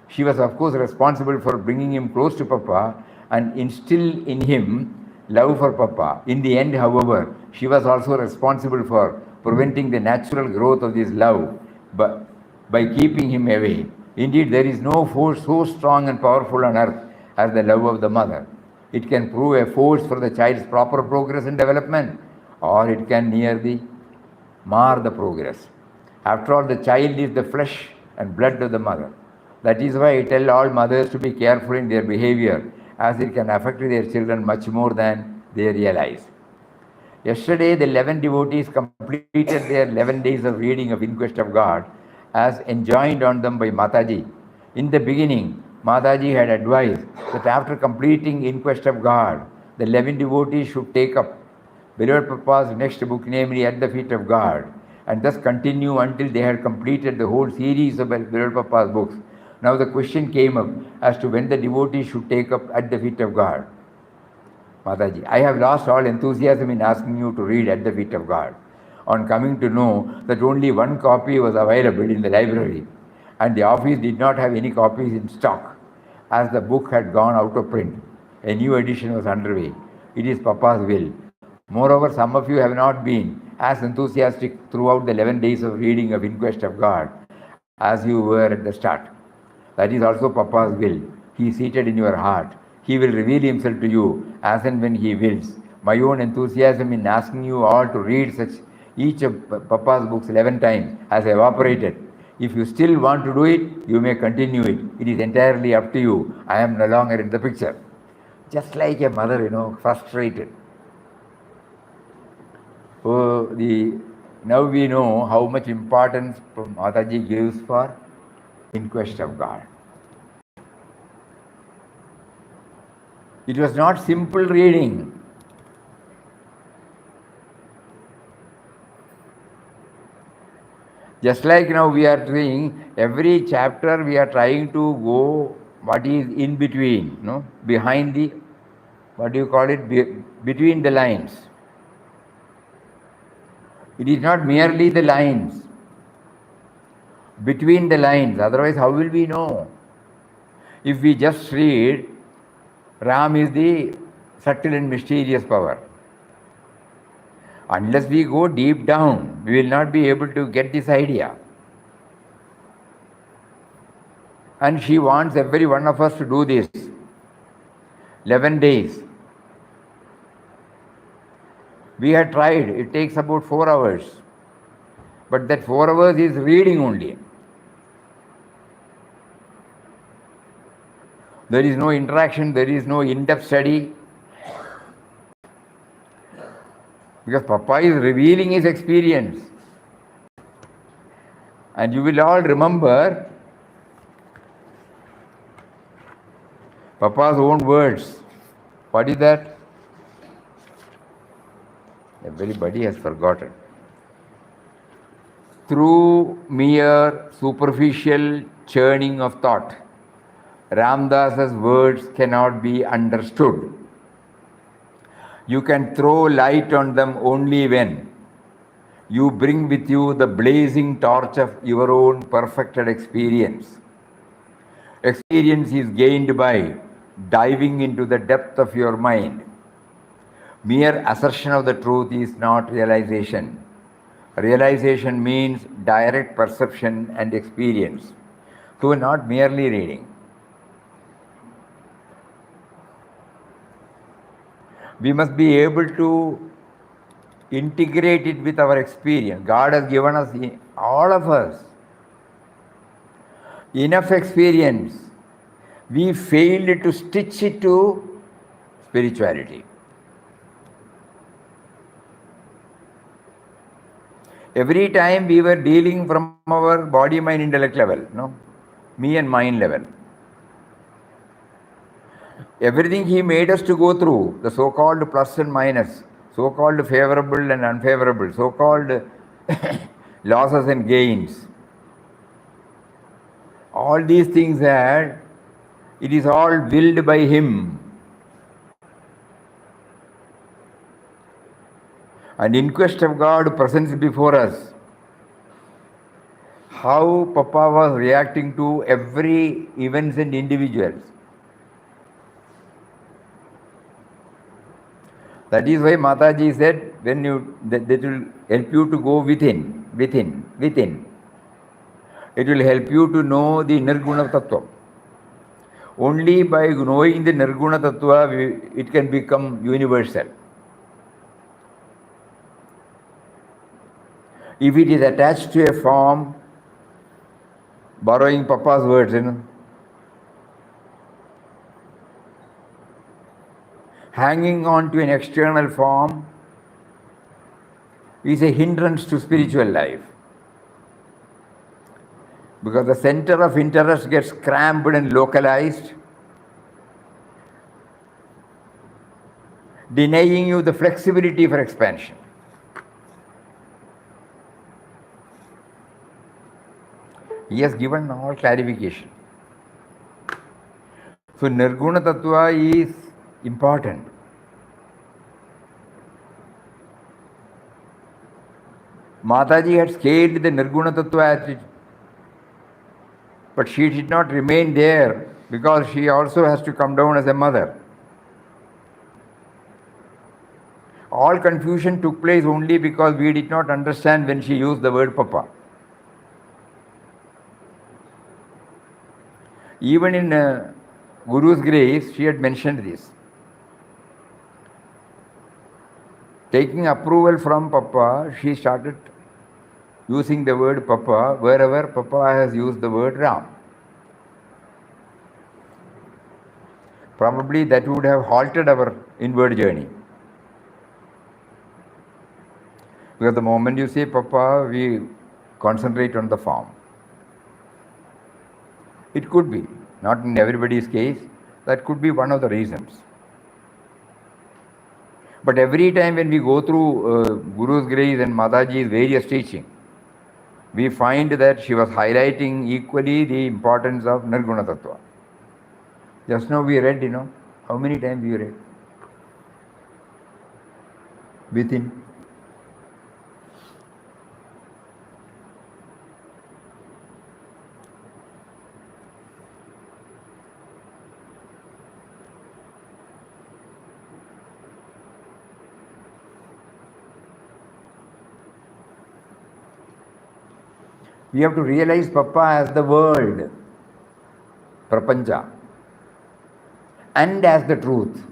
She was of course responsible for bringing him close to Papa and instill in him love for Papa. In the end, however, she was also responsible for preventing the natural growth of this love by keeping him away. Indeed, there is no force so strong and powerful on earth as the love of the mother. It can prove a force for the child's proper progress and development, or it can nearly mar the progress. After all, the child is the flesh and blood of the mother. That is why I tell all mothers to be careful in their behavior, as it can affect their children much more than they realize. Yesterday, the 11 devotees completed their 11 days of reading of Inquest of God as enjoined on them by Mataji. In the beginning, Mataji had advised that after completing Inquest of God, the 11 devotees should take up Beloved Papa's next book, namely At the Feet of God, and thus continue until they had completed the whole series of Beloved Papa's books. Now the question came up as to when the devotees should take up At the Feet of God. Mataji, I have lost all enthusiasm in asking you to read At the Feet of God. On coming to know that only one copy was available in the library, and the office did not have any copies in stock, as the book had gone out of print. A new edition was underway. It is Papa's will. Moreover, some of you have not been as enthusiastic throughout the 11 days of reading of Inquest of God as you were at the start. That is also Papa's will. He is seated in your heart. He will reveal himself to you as and when he wills. My own enthusiasm in asking you all to read each of Papa's books 11 times has evaporated. If you still want to do it, you may continue it. It is entirely up to you. I am no longer in the picture. Just like a mother, frustrated. So now we know how much importance Mataji gives for Inquest of God. It was not simple reading. Just like now we are doing, every chapter we are trying to go what is in between, behind the, between the lines. It is not merely the lines, between the lines, otherwise how will we know? If we just read, Ram is the subtle and mysterious power. Unless we go deep down, we will not be able to get this idea. And she wants every one of us to do this. 11 days. We had tried, it takes about 4 hours. But that 4 hours is reading only. There is no interaction, there is no in-depth study. Because Papa is revealing his experience. And you will all remember Papa's own words. What is that? Everybody has forgotten. Through mere superficial churning of thought, Ramdas's words cannot be understood. You can throw light on them only when you bring with you the blazing torch of your own perfected experience. Experience is gained by diving into the depth of your mind. Mere assertion of the truth is not realization. Realization means direct perception and experience. So not merely reading. We must be able to integrate it with our experience. God has given us, all of us, enough experience. We failed to stitch it to spirituality. Every time we were dealing from our body, mind, intellect level, me and mind level. Everything he made us to go through, the so-called plus and minus, so-called favorable and unfavorable, so-called losses and gains. All these things it is all willed by him. And Inquest of God presents before us how Papa was reacting to every events and individuals. That is why Mataji said, when that will help you to go within. It will help you to know the Nirguna Tattva. Only by knowing the Nirguna Tattva, it can become universal. If it is attached to a form, borrowing Papa's words, hanging on to an external form is a hindrance to spiritual life. Because the center of interest gets cramped and localized, denying you the flexibility for expansion. He has given all clarification. So Nirguna Tattva is important. Mataji had scaled the Nirguna Tattva attitude, but she did not remain there because she also has to come down as a mother. All confusion took place only because we did not understand when she used the word Papa. Even in Guru's grace, she had mentioned this. Taking approval from Papa, she started using the word Papa wherever Papa has used the word Ram. Probably that would have halted our inward journey. Because the moment you say Papa, we concentrate on the form. It could be, not in everybody's case, that could be one of the reasons. But every time when we go through Guru's grace and Mataji's various teaching, we find that she was highlighting equally the importance of Nirguna Tattva. Just now we read, how many times we read? Within. We have to realize Papa as the world, Prapancha, and as the truth,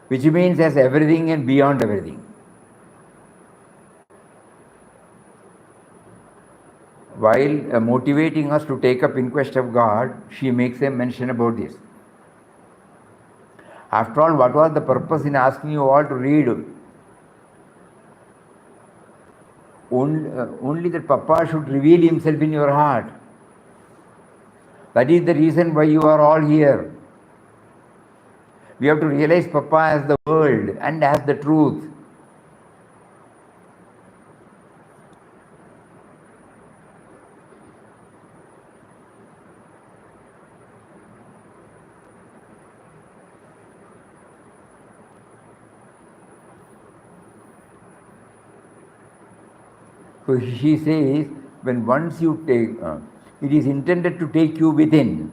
which means as everything and beyond everything. While motivating us to take up in quest of God, she makes a mention about this. After all, what was the purpose in asking you all to read? Only that Papa should reveal himself in your heart. That is the reason why you are all here. We have to realize Papa as the world and as the truth. So she says, when once you take, it is intended to take you within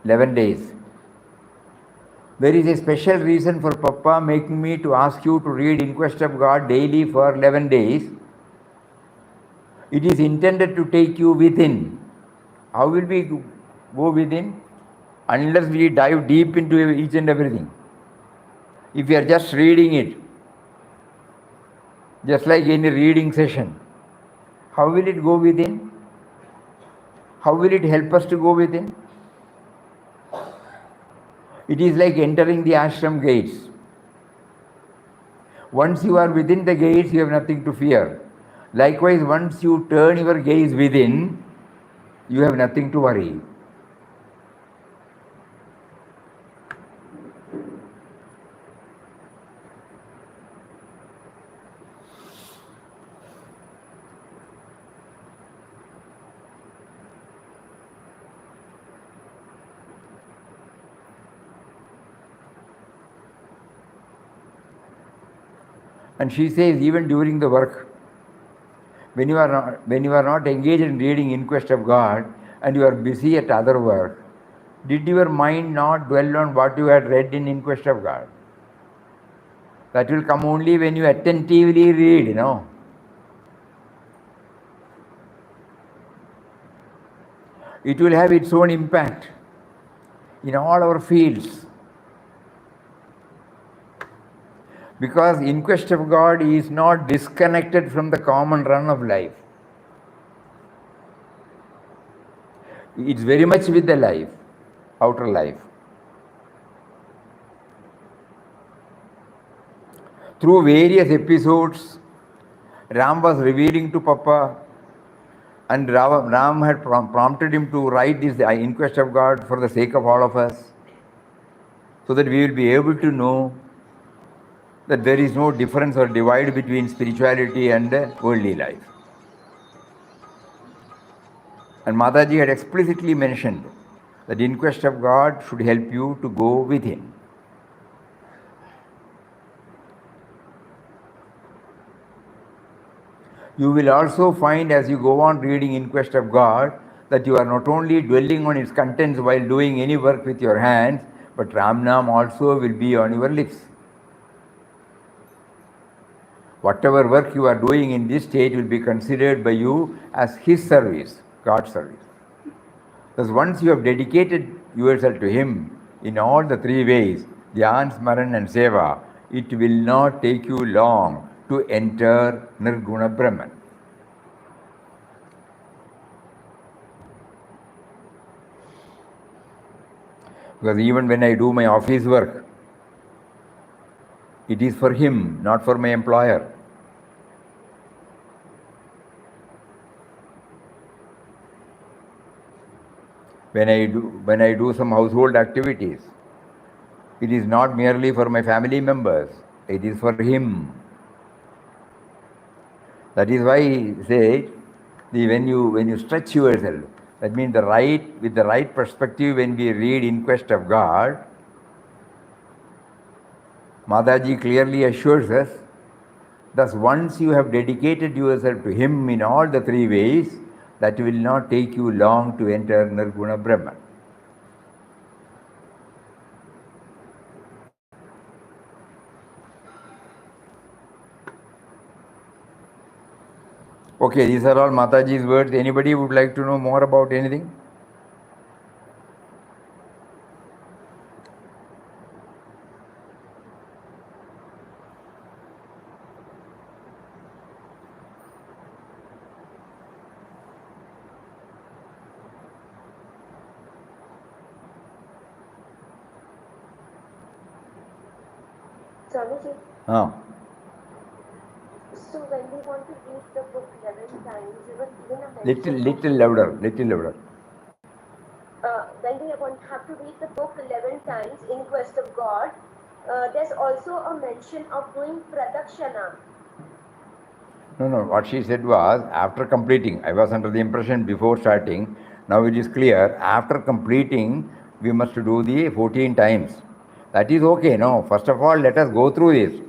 11 days. There is a special reason for Papa making me to ask you to read In Quest of God daily for 11 days. It is intended to take you within. How will we go within? Unless we dive deep into each and everything. If we are just reading it, just like any reading session, how will it go within? How will it help us to go within? It is like entering the ashram gates. Once you are within the gates, you have nothing to fear. Likewise, once you turn your gaze within, you have nothing to worry. And she says, even during the work, when you are not engaged in reading In Quest of God and you are busy at other work, did your mind not dwell on what you had read in Quest of God? That will come only when you attentively read, you know. It will have its own impact in all our fields. Because in quest of God is not disconnected from the common run of life. It's very much with the life, outer life. Through various episodes, Ram was revealing to Papa, and Ram had prompted him to write this In Quest of God for the sake of all of us, so that we will be able to know that there is no difference or divide between spirituality and worldly life. And Mataji had explicitly mentioned that In Quest of God should help you to go within. You will also find as you go on reading In Quest of God that you are not only dwelling on its contents while doing any work with your hands, but Ram Nam also will be on your lips. Whatever work you are doing in this state will be considered by you as His service, God's service. Thus, once you have dedicated yourself to Him in all the three ways, Dhyan, Smaran and Seva, it will not take you long to enter Nirguna Brahman. Because even when I do my office work, it is for Him, not for my employer. When I do some household activities, it is not merely for my family members, it is for Him. That is why he said, when you stretch yourself, that means with the right perspective, when we read In Quest of God, Mataji clearly assures us, thus once you have dedicated yourself to Him in all the three ways, that will not take you long to enter Nirguna Brahman. Okay, these are all Mataji's words. Anybody would like to know more about anything? Swamiji, so when we want to read the book 11 times, we were given a mention Little louder. When we have to read the book 11 times in quest of God, there's also a mention of doing pradakshana. No, what she said was, after completing, I was under the impression before starting, now it is clear, after completing, we must do the 14 times. That is okay, no? First of all, let us go through this.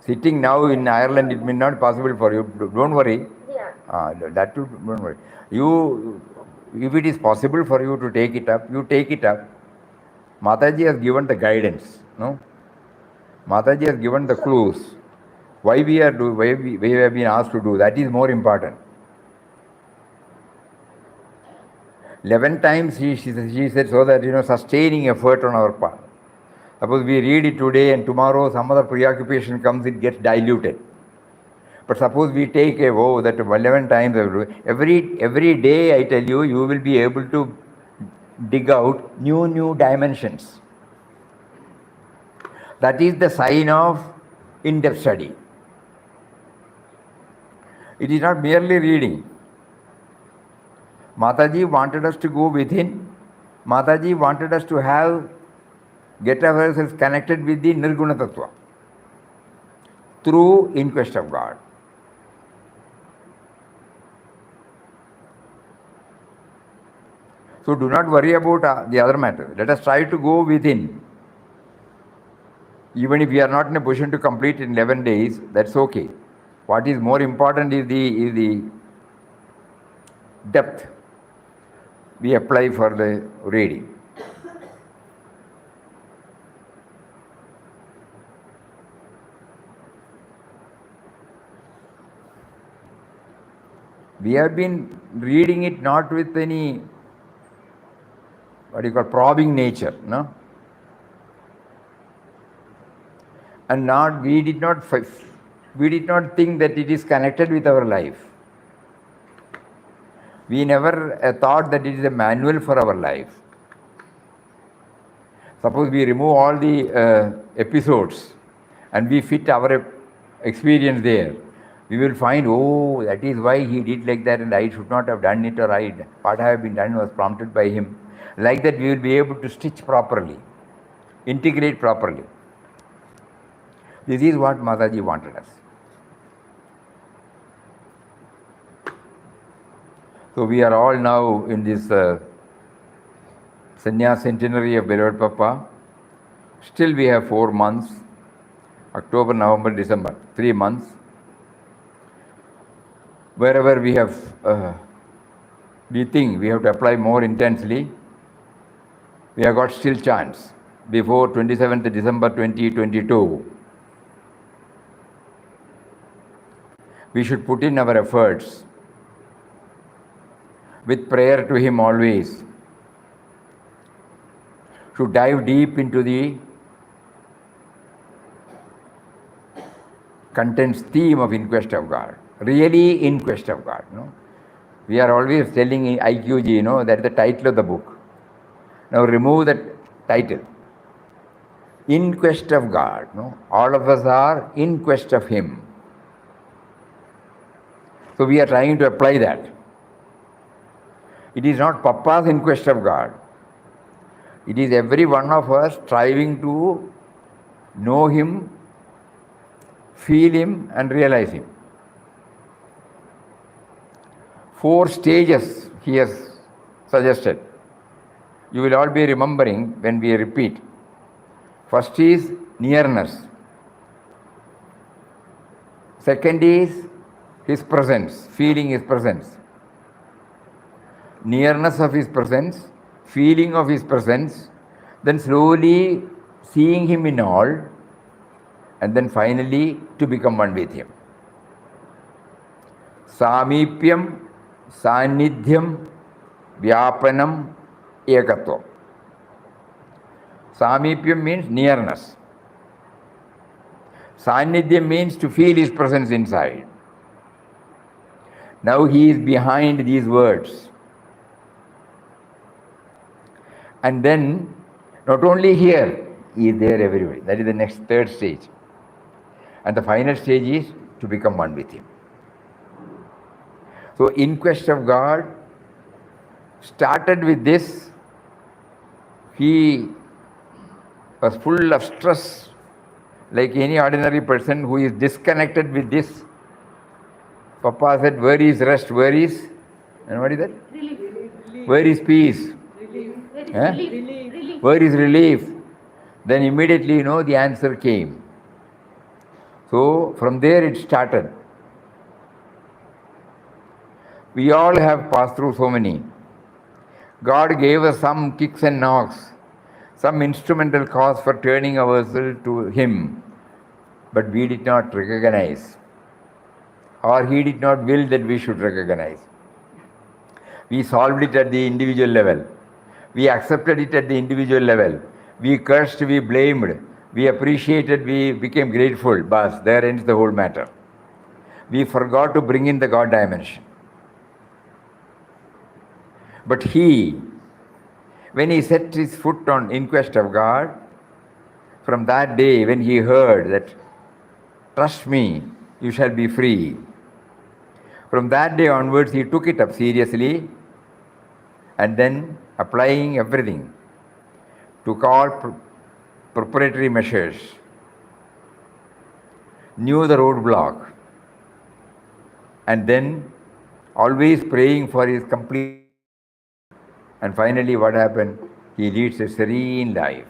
Sitting now in Ireland, it may not be possible for you. Don't worry. Yeah. That too, don't worry. You, if it is possible for you to take it up, you take it up. Mataji has given the guidance, no? Mataji has given the clues. Why we have been asked to do, that is more important. 11 times she said, so that, sustaining effort on our part. Suppose we read it today and tomorrow some other preoccupation comes, it gets diluted. But suppose we take a vow that 11 times every day, I tell you, you will be able to dig out new dimensions. That is the sign of in-depth study. It is not merely reading. Mataji wanted us to go within. Mataji wanted us to get ourselves connected with the Nirguna Tattva through In Quest of God. So do not worry about the other matter. Let us try to go within. Even if we are not in a position to complete in 11 days, that's okay. What is more important is the depth we apply for the reading. We have been reading it not with any, probing nature, no? And we did not think that it is connected with our life. We never thought that it is a manual for our life. Suppose we remove all the episodes and we fit our experience there, we will find, oh, that is why he did like that and I should not have done it, or what I have been done was prompted by him. Like that we will be able to stitch properly, integrate properly. This is what Mataji wanted us. So we are all now in this Sannyas centenary of Beloved Papa. Still we have 4 months, October, November, December, 3 months. Wherever we have, we think we have to apply more intensely, we have got still chance before 27th December 2022. We should put in our efforts with prayer to him always, to dive deep into the contents theme of In Quest of God, really In Quest of God. No? We are always telling IQG, that is the title of the book. Now remove that title. In Quest of God. No? All of us are in quest of him. So we are trying to apply that. It is not Papa's in quest of God. It is every one of us striving to know him, feel him and realize him. 4 stages he has suggested. You will all be remembering when we repeat. First is nearness. Second is his presence, feeling his presence. Nearness of his presence, feeling of his presence, then slowly seeing him in all, and then finally to become one with him. Samipyam, Sanidhyam, Vyapanam, Ekatvam. Samipyam means nearness. Sanidhyam means to feel his presence inside. Now he is behind these words. And then, not only here, he is there everywhere. That is the next 3rd stage. And the final stage is to become one with him. So, In Quest of God started with this. He was full of stress, like any ordinary person who is disconnected with this. Papa said, where is rest? Where is, and what is that? Relief. Where is peace? Relief. Where is relief? Then immediately, the answer came. So from there it started. We all have passed through so many. God gave us some kicks and knocks, some instrumental cause for turning ourselves to him, but we did not recognize, or he did not will that we should recognize. We solved it at the individual level. We accepted it at the individual level. We cursed, we blamed, we appreciated, we became grateful. But there ends the whole matter. We forgot to bring in the God dimension. But he, when he set his foot on In Quest of God, from that day when he heard that, trust me, you shall be free. From that day onwards, he took it up seriously and then applying everything, took all preparatory measures, knew the roadblock, and then always praying for his complete. And finally, what happened? He leads a serene life.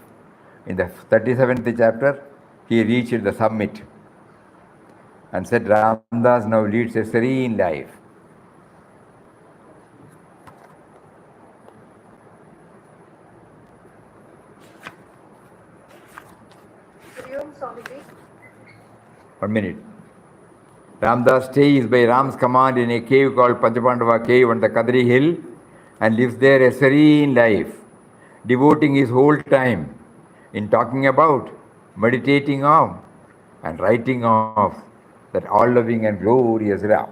In the 37th chapter, he reached the summit and said, Ramdas now leads a serene life. Swamiji. 1 minute. Ramdas stays by Ram's command in a cave called Panchapandava cave on the Kadri hill and lives there a serene life, devoting his whole time in talking about, meditating on, and writing of that all-loving and glorious Ram.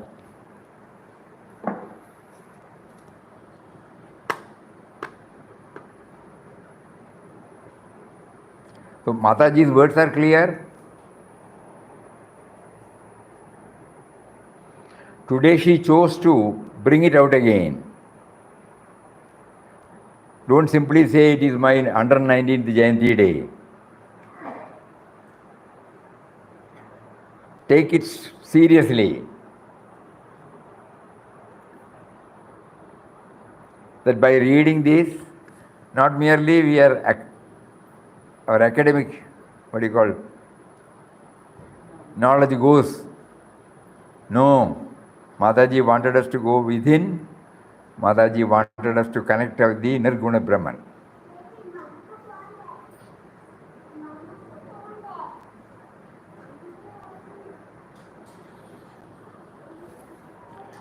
So Mataji's words are clear. Today she chose to bring it out again. Don't simply say it is my 119th Jayanti day. Take it seriously. That by reading this, not merely we are our academic, knowledge goes. No, Mataji wanted us to go within. Mataji wanted us to connect with the Nirguna Brahman.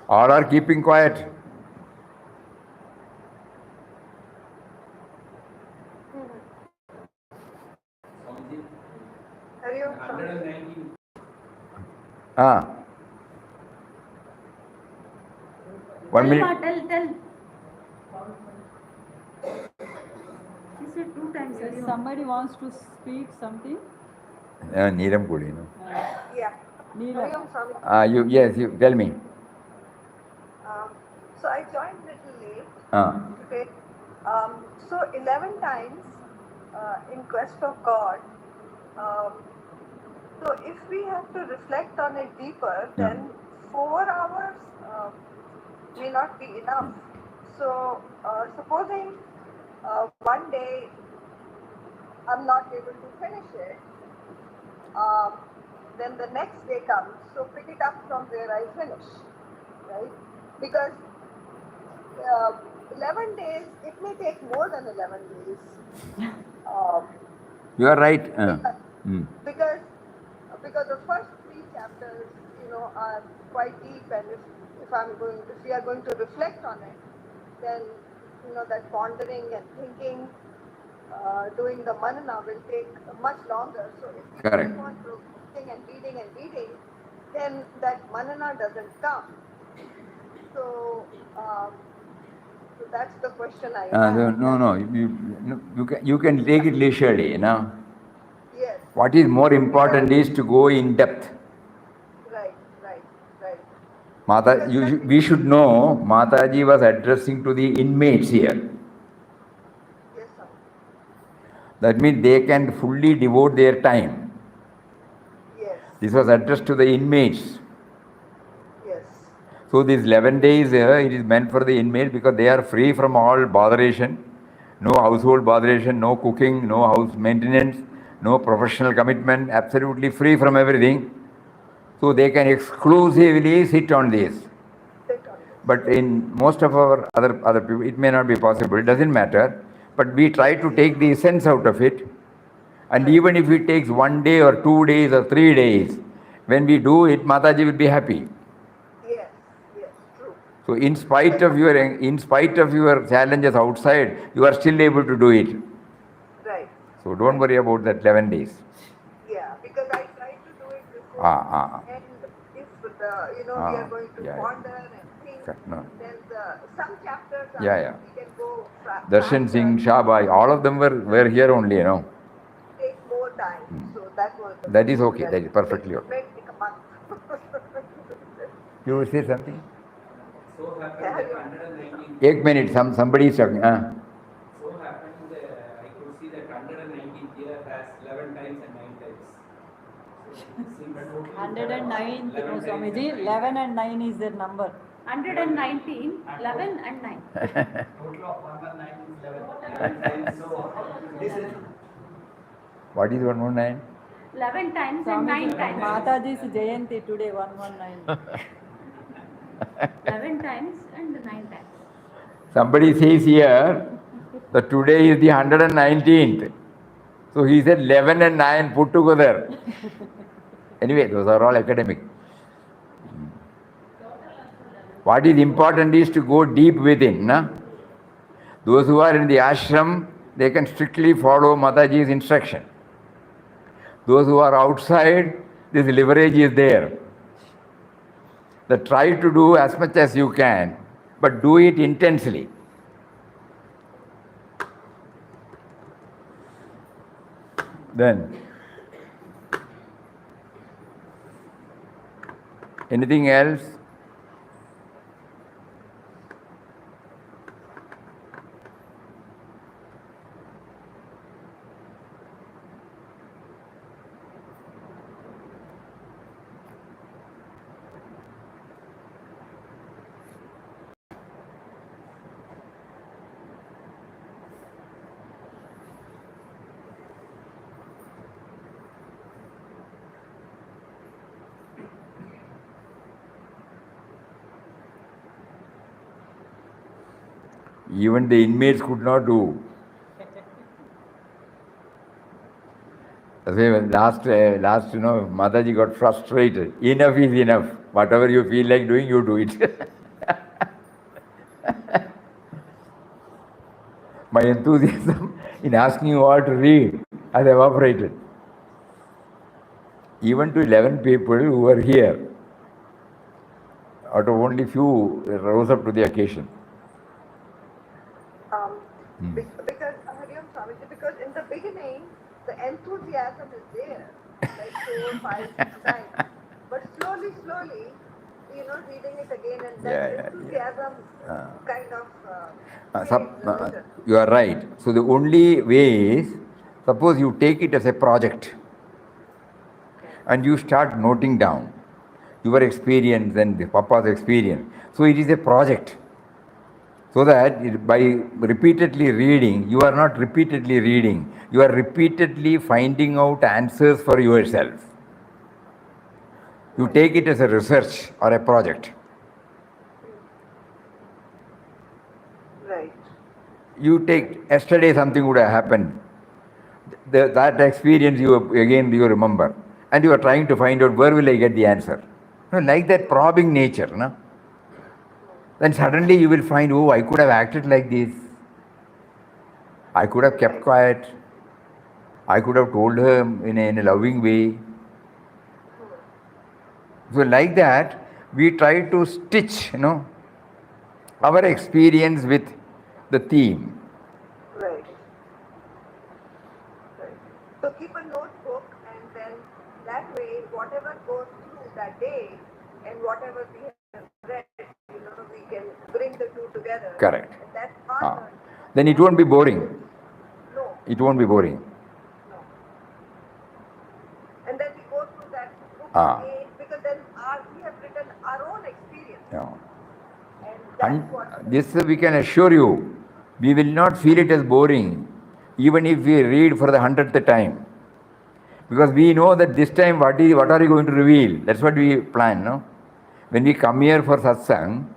All are keeping quiet. Ah. 1 minute. Tell. He said 2 times. If somebody wants to speak something. Neelam Kudi, no? Yeah. Neelam. You tell me. So I joined little late. Okay. So 11 times in quest of God. So if we have to reflect on it deeper, then 4 hours may not be enough. So supposing one day I'm not able to finish it, then the next day comes, so pick it up from where I finish, right? Because 11 days, it may take more than 11 days. You are right. Because the first 3 chapters, are quite deep, and if we are going to reflect on it, then that pondering and thinking, doing the manana will take much longer. So if we keep on reading and reading, then that manana doesn't come. So that's the question I have. No. You can take it leisurely, Yes. What is more important is to go in depth. Right. We should know Mataji was addressing to the inmates here. Yes, sir. That means they can fully devote their time. Yes. This was addressed to the inmates. Yes. So these 11 days, it is meant for the inmates because they are free from all botheration, no household botheration, no cooking, no house maintenance, no professional commitment, absolutely free from everything. So they can exclusively sit on this. But in most of our other people, it may not be possible. It doesn't matter. But we try to take the essence out of it. And even if it takes 1 day or 2 days or 3 days, when we do it, Mataji will be happy. Yes, true. So in spite of your challenges outside, you are still able to do it. Right. So don't worry about that 11 days. Yeah, because I tried to do it before. And if we are going to ponder and think, then some chapters we can go Darshan Singh, Shahbai, all of them were here only, Take more time. So that was that is okay. That is perfectly okay. You will say something? So happened that 119. 1 minute, somebody is talking. So happened I could see that 119th year has 11 times and 9 times. So 109, no, Swamiji, 11 and 9 is their number. 119, 11 and 9. total of 119 is 11 times. So this is What is 119? 11 times and 9 times. Mataji's Jayanti today, 119. 11 times and 9 times. Somebody says here that today is the 119th. So he said 11 and 9 put together. Anyway, those are all academic. What is important is to go deep within. Na? Those who are in the ashram, they can strictly follow Mataji's instruction. Those who are outside, this leverage is there. That try to do as much as you can, but do it intensely. Then, anything else? Even the inmates could not do. Last, Mataji got frustrated. Enough is enough. Whatever you feel like doing, you do it. My enthusiasm in asking you all to read has evaporated. Even to 11 people who were here, out of only few rose up to the occasion. Because Hariam Swamiji, because in the beginning the enthusiasm is there, like 4, 5, 6 times. But slowly, reading it again and that enthusiasm kind of you are right. So the only way is, suppose you take it as a project and you start noting down your experience and the Papa's experience. So it is a project. So that by repeatedly reading, you are not repeatedly reading, you are repeatedly finding out answers for yourself. You take it as a research or a project. Right. You take, yesterday something would have happened. That experience you remember. And you are trying to find out where will I get the answer. Like that probing nature. No? Then suddenly you will find, oh, I could have acted like this. I could have kept quiet. I could have told her in a loving way. So like that, we try to stitch, our experience with the theme. Right. So keep a notebook, and then that way, whatever goes through that day and whatever we have read, we can bring the two together. Correct. And that's our Then it won't be boring. No. It won't be boring. No. And then we go through that book again, because then we have written our own experience. Yeah. And that's what... This we can assure you, we will not feel it as boring, even if we read for the 100th time. Because we know that this time what are you going to reveal? That's what we plan, no? When we come here for satsang,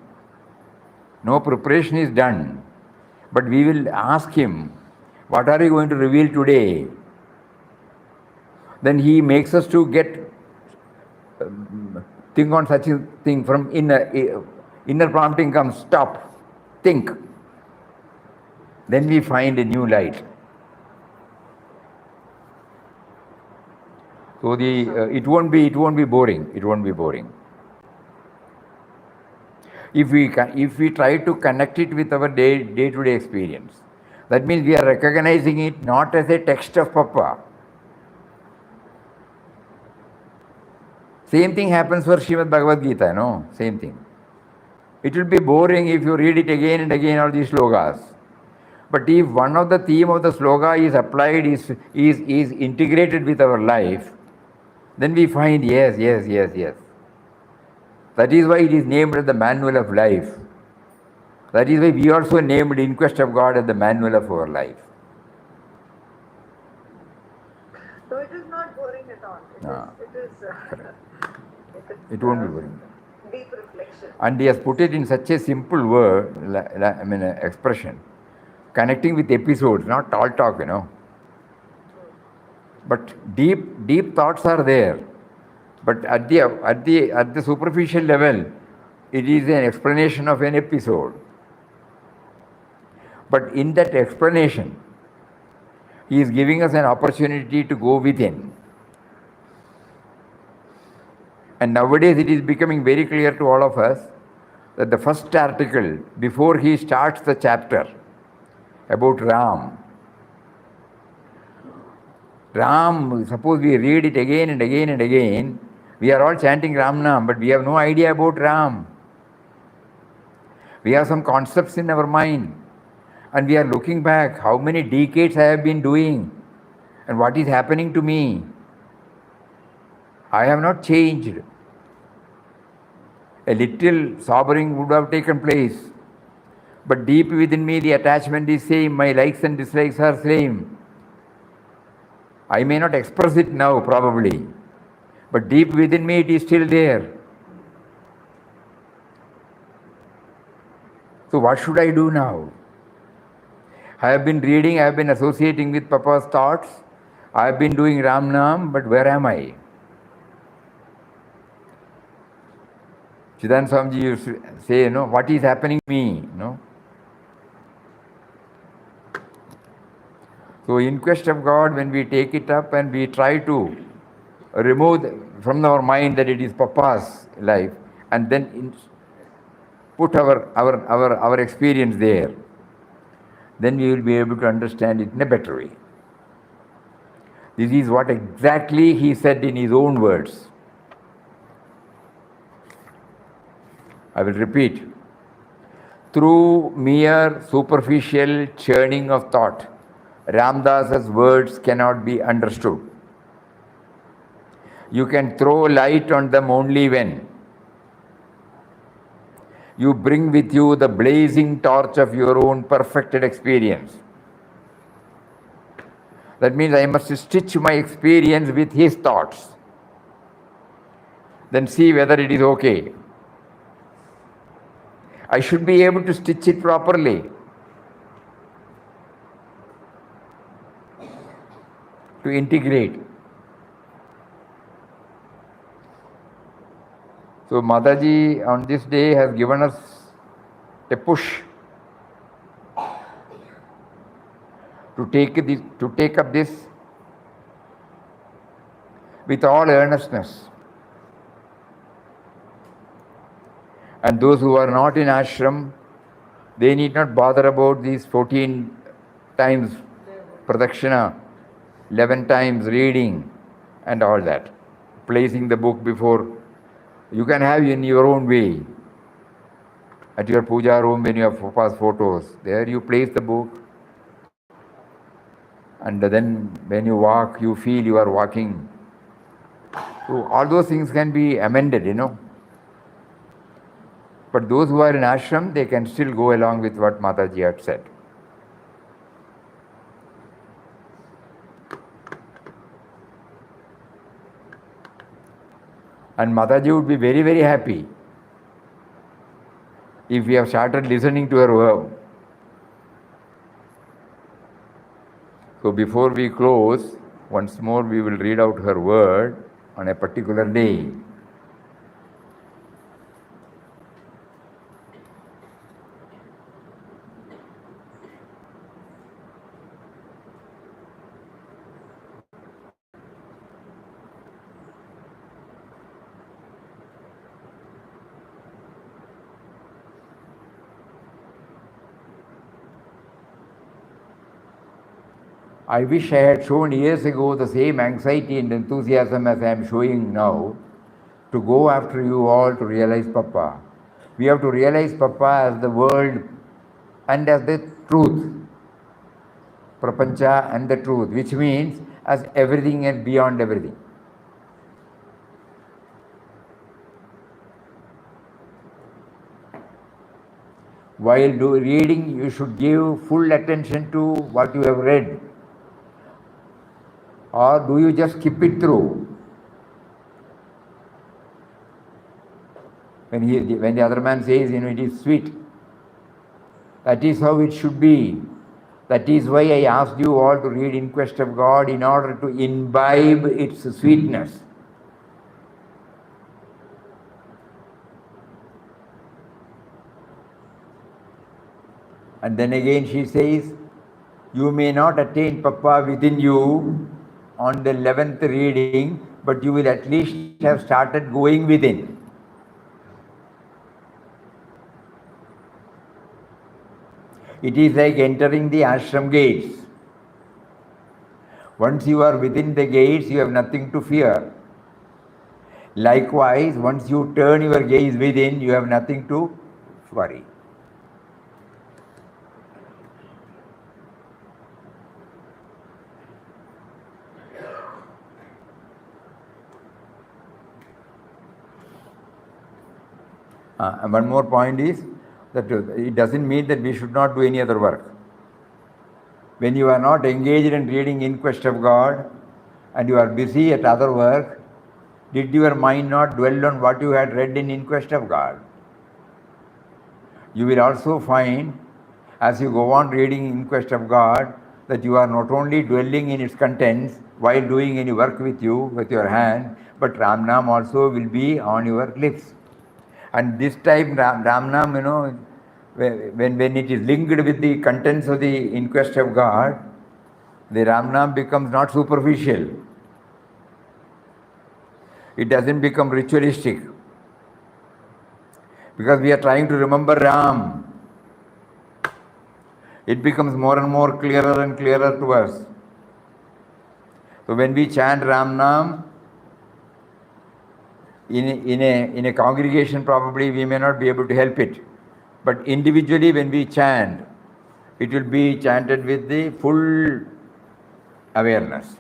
no preparation is done. But we will ask him, what are you going to reveal today? Then he makes us to get, think on such a thing from inner prompting comes, stop, think. Then we find a new light. So it won't be boring. It won't be boring. If we try to connect it with our day-to-day experience, that means we are recognizing it not as a text of Papa. Same thing happens for Srimad Bhagavad Gita, no? Same thing. It will be boring if you read it again and again, all these slokas. But if one of the theme of the sloka is applied, is integrated with our life, then we find yes. That is why it is named as the manual of life. That is why we also named In Quest of God as the manual of our life. So it is not boring at all. It won't be boring. Deep reflection. And he has put it in such a simple word, expression, connecting with episodes, not all talk, But deep thoughts are there. But at the superficial level, It is an explanation of an episode. But in that explanation, he is giving us an opportunity to go within. And nowadays it is becoming very clear to all of us that the first article, before he starts the chapter about Ram, suppose we read it again and again and again, we are all chanting Ram Nam, but we have no idea about Ram. We have some concepts in our mind, and we are looking back, how many decades I have been doing, and what is happening to me. I have not changed. A little sobering would have taken place, but deep within me the attachment is same, my likes and dislikes are same. I may not express it now probably, but deep within me it is still there. So what should I do now? I have been reading, I have been associating with Papa's thoughts, I have been doing Ram Nam, but where am I? Chidan Swamiji used to say, what is happening to me? So in quest of God, when we take it up and we try to remove from our mind that it is Papa's life, and then put our experience there, then we will be able to understand it in a better way. This is what exactly he said in his own words. I will repeat. Through mere superficial churning of thought, Ramdas's words cannot be understood. You can throw light on them only when you bring with you the blazing torch of your own perfected experience. That means I must stitch my experience with his thoughts. Then see whether it is okay. I should be able to stitch it properly. To integrate. So Mataji on this day has given us a push to take up this with all earnestness. And those who are not in ashram, they need not bother about these 14 times pradakshina, 11 times reading and all that. Placing the book before. You can have in your own way. At your puja room when you have Papa's photos, there you place the book. And then when you walk, you feel you are walking. So all those things can be amended, But those who are in ashram, they can still go along with what Mataji had said. And Mataji would be very, very happy if we have started listening to her word. So before we close, once more we will read out her word on a particular day. I wish I had shown years ago the same anxiety and enthusiasm as I am showing now to go after you all to realize Papa. We have to realize Papa as the world and as the truth. Prapancha and the truth, which means as everything and beyond everything. While reading, you should give full attention to what you have read. Or do you just skip it through? When the other man says, it is sweet, that is how it should be. That is why I asked you all to read In Quest of God in order to imbibe its sweetness. And then again she says, you may not attain Papa within you on the 11th reading, but you will at least have started going within. It is like entering the ashram gates. Once you are within the gates, you have nothing to fear. Likewise, once you turn your gaze within, you have nothing to worry. And one more point is that it doesn't mean that we should not do any other work. When you are not engaged in reading In Quest of God and you are busy at other work, did your mind not dwell on what you had read in Quest of God? You will also find, as you go on reading In Quest of God, that you are not only dwelling in its contents while doing any work with you, with your hand, but Ramnam also will be on your lips. And this time Ramnam, when it is linked with the contents of the In Quest of God, the Ramnam becomes not superficial. It doesn't become ritualistic. Because we are trying to remember Ram. It becomes more and more clearer and clearer to us. So when we chant Ramnam, in a congregation probably we may not be able to help it. But individually when we chant, it will be chanted with the full awareness.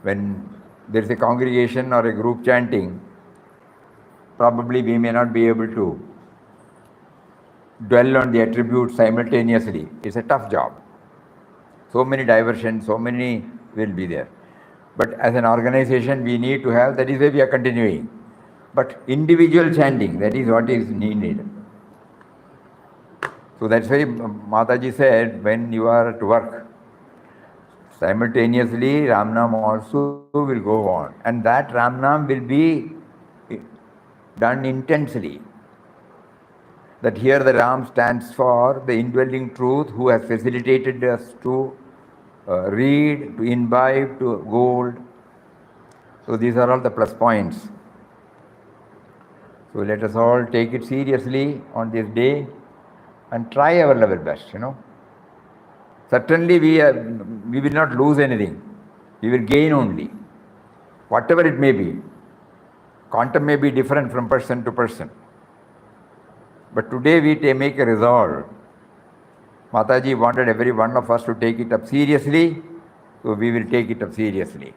When there is a congregation or a group chanting, probably we may not be able to dwell on the attributes simultaneously. It's a tough job. So many diversions, so many will be there. But as an organization, we need to have, that is why we are continuing. But individual chanting, that is what is needed. So that's why Mataji said, when you are at work, simultaneously Ramnam also will go on. And that Ramnam will be done intensely. That here the Ram stands for the indwelling truth who has facilitated us to read, to imbibe, to gold. So these are all the plus points. So let us all take it seriously on this day and try our level best, Certainly we will not lose anything. We will gain only. Whatever it may be. Quantum may be different from person to person. But today we make a resolve. Mataji wanted every one of us to take it up seriously, so we will take it up seriously.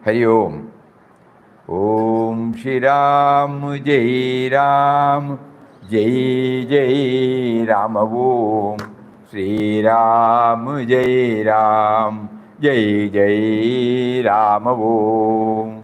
Hari Om. Om Shri Ram Jai Ram Jai Jai Ram Om Shri Ram Jai Ram Jai Jai Ram Om.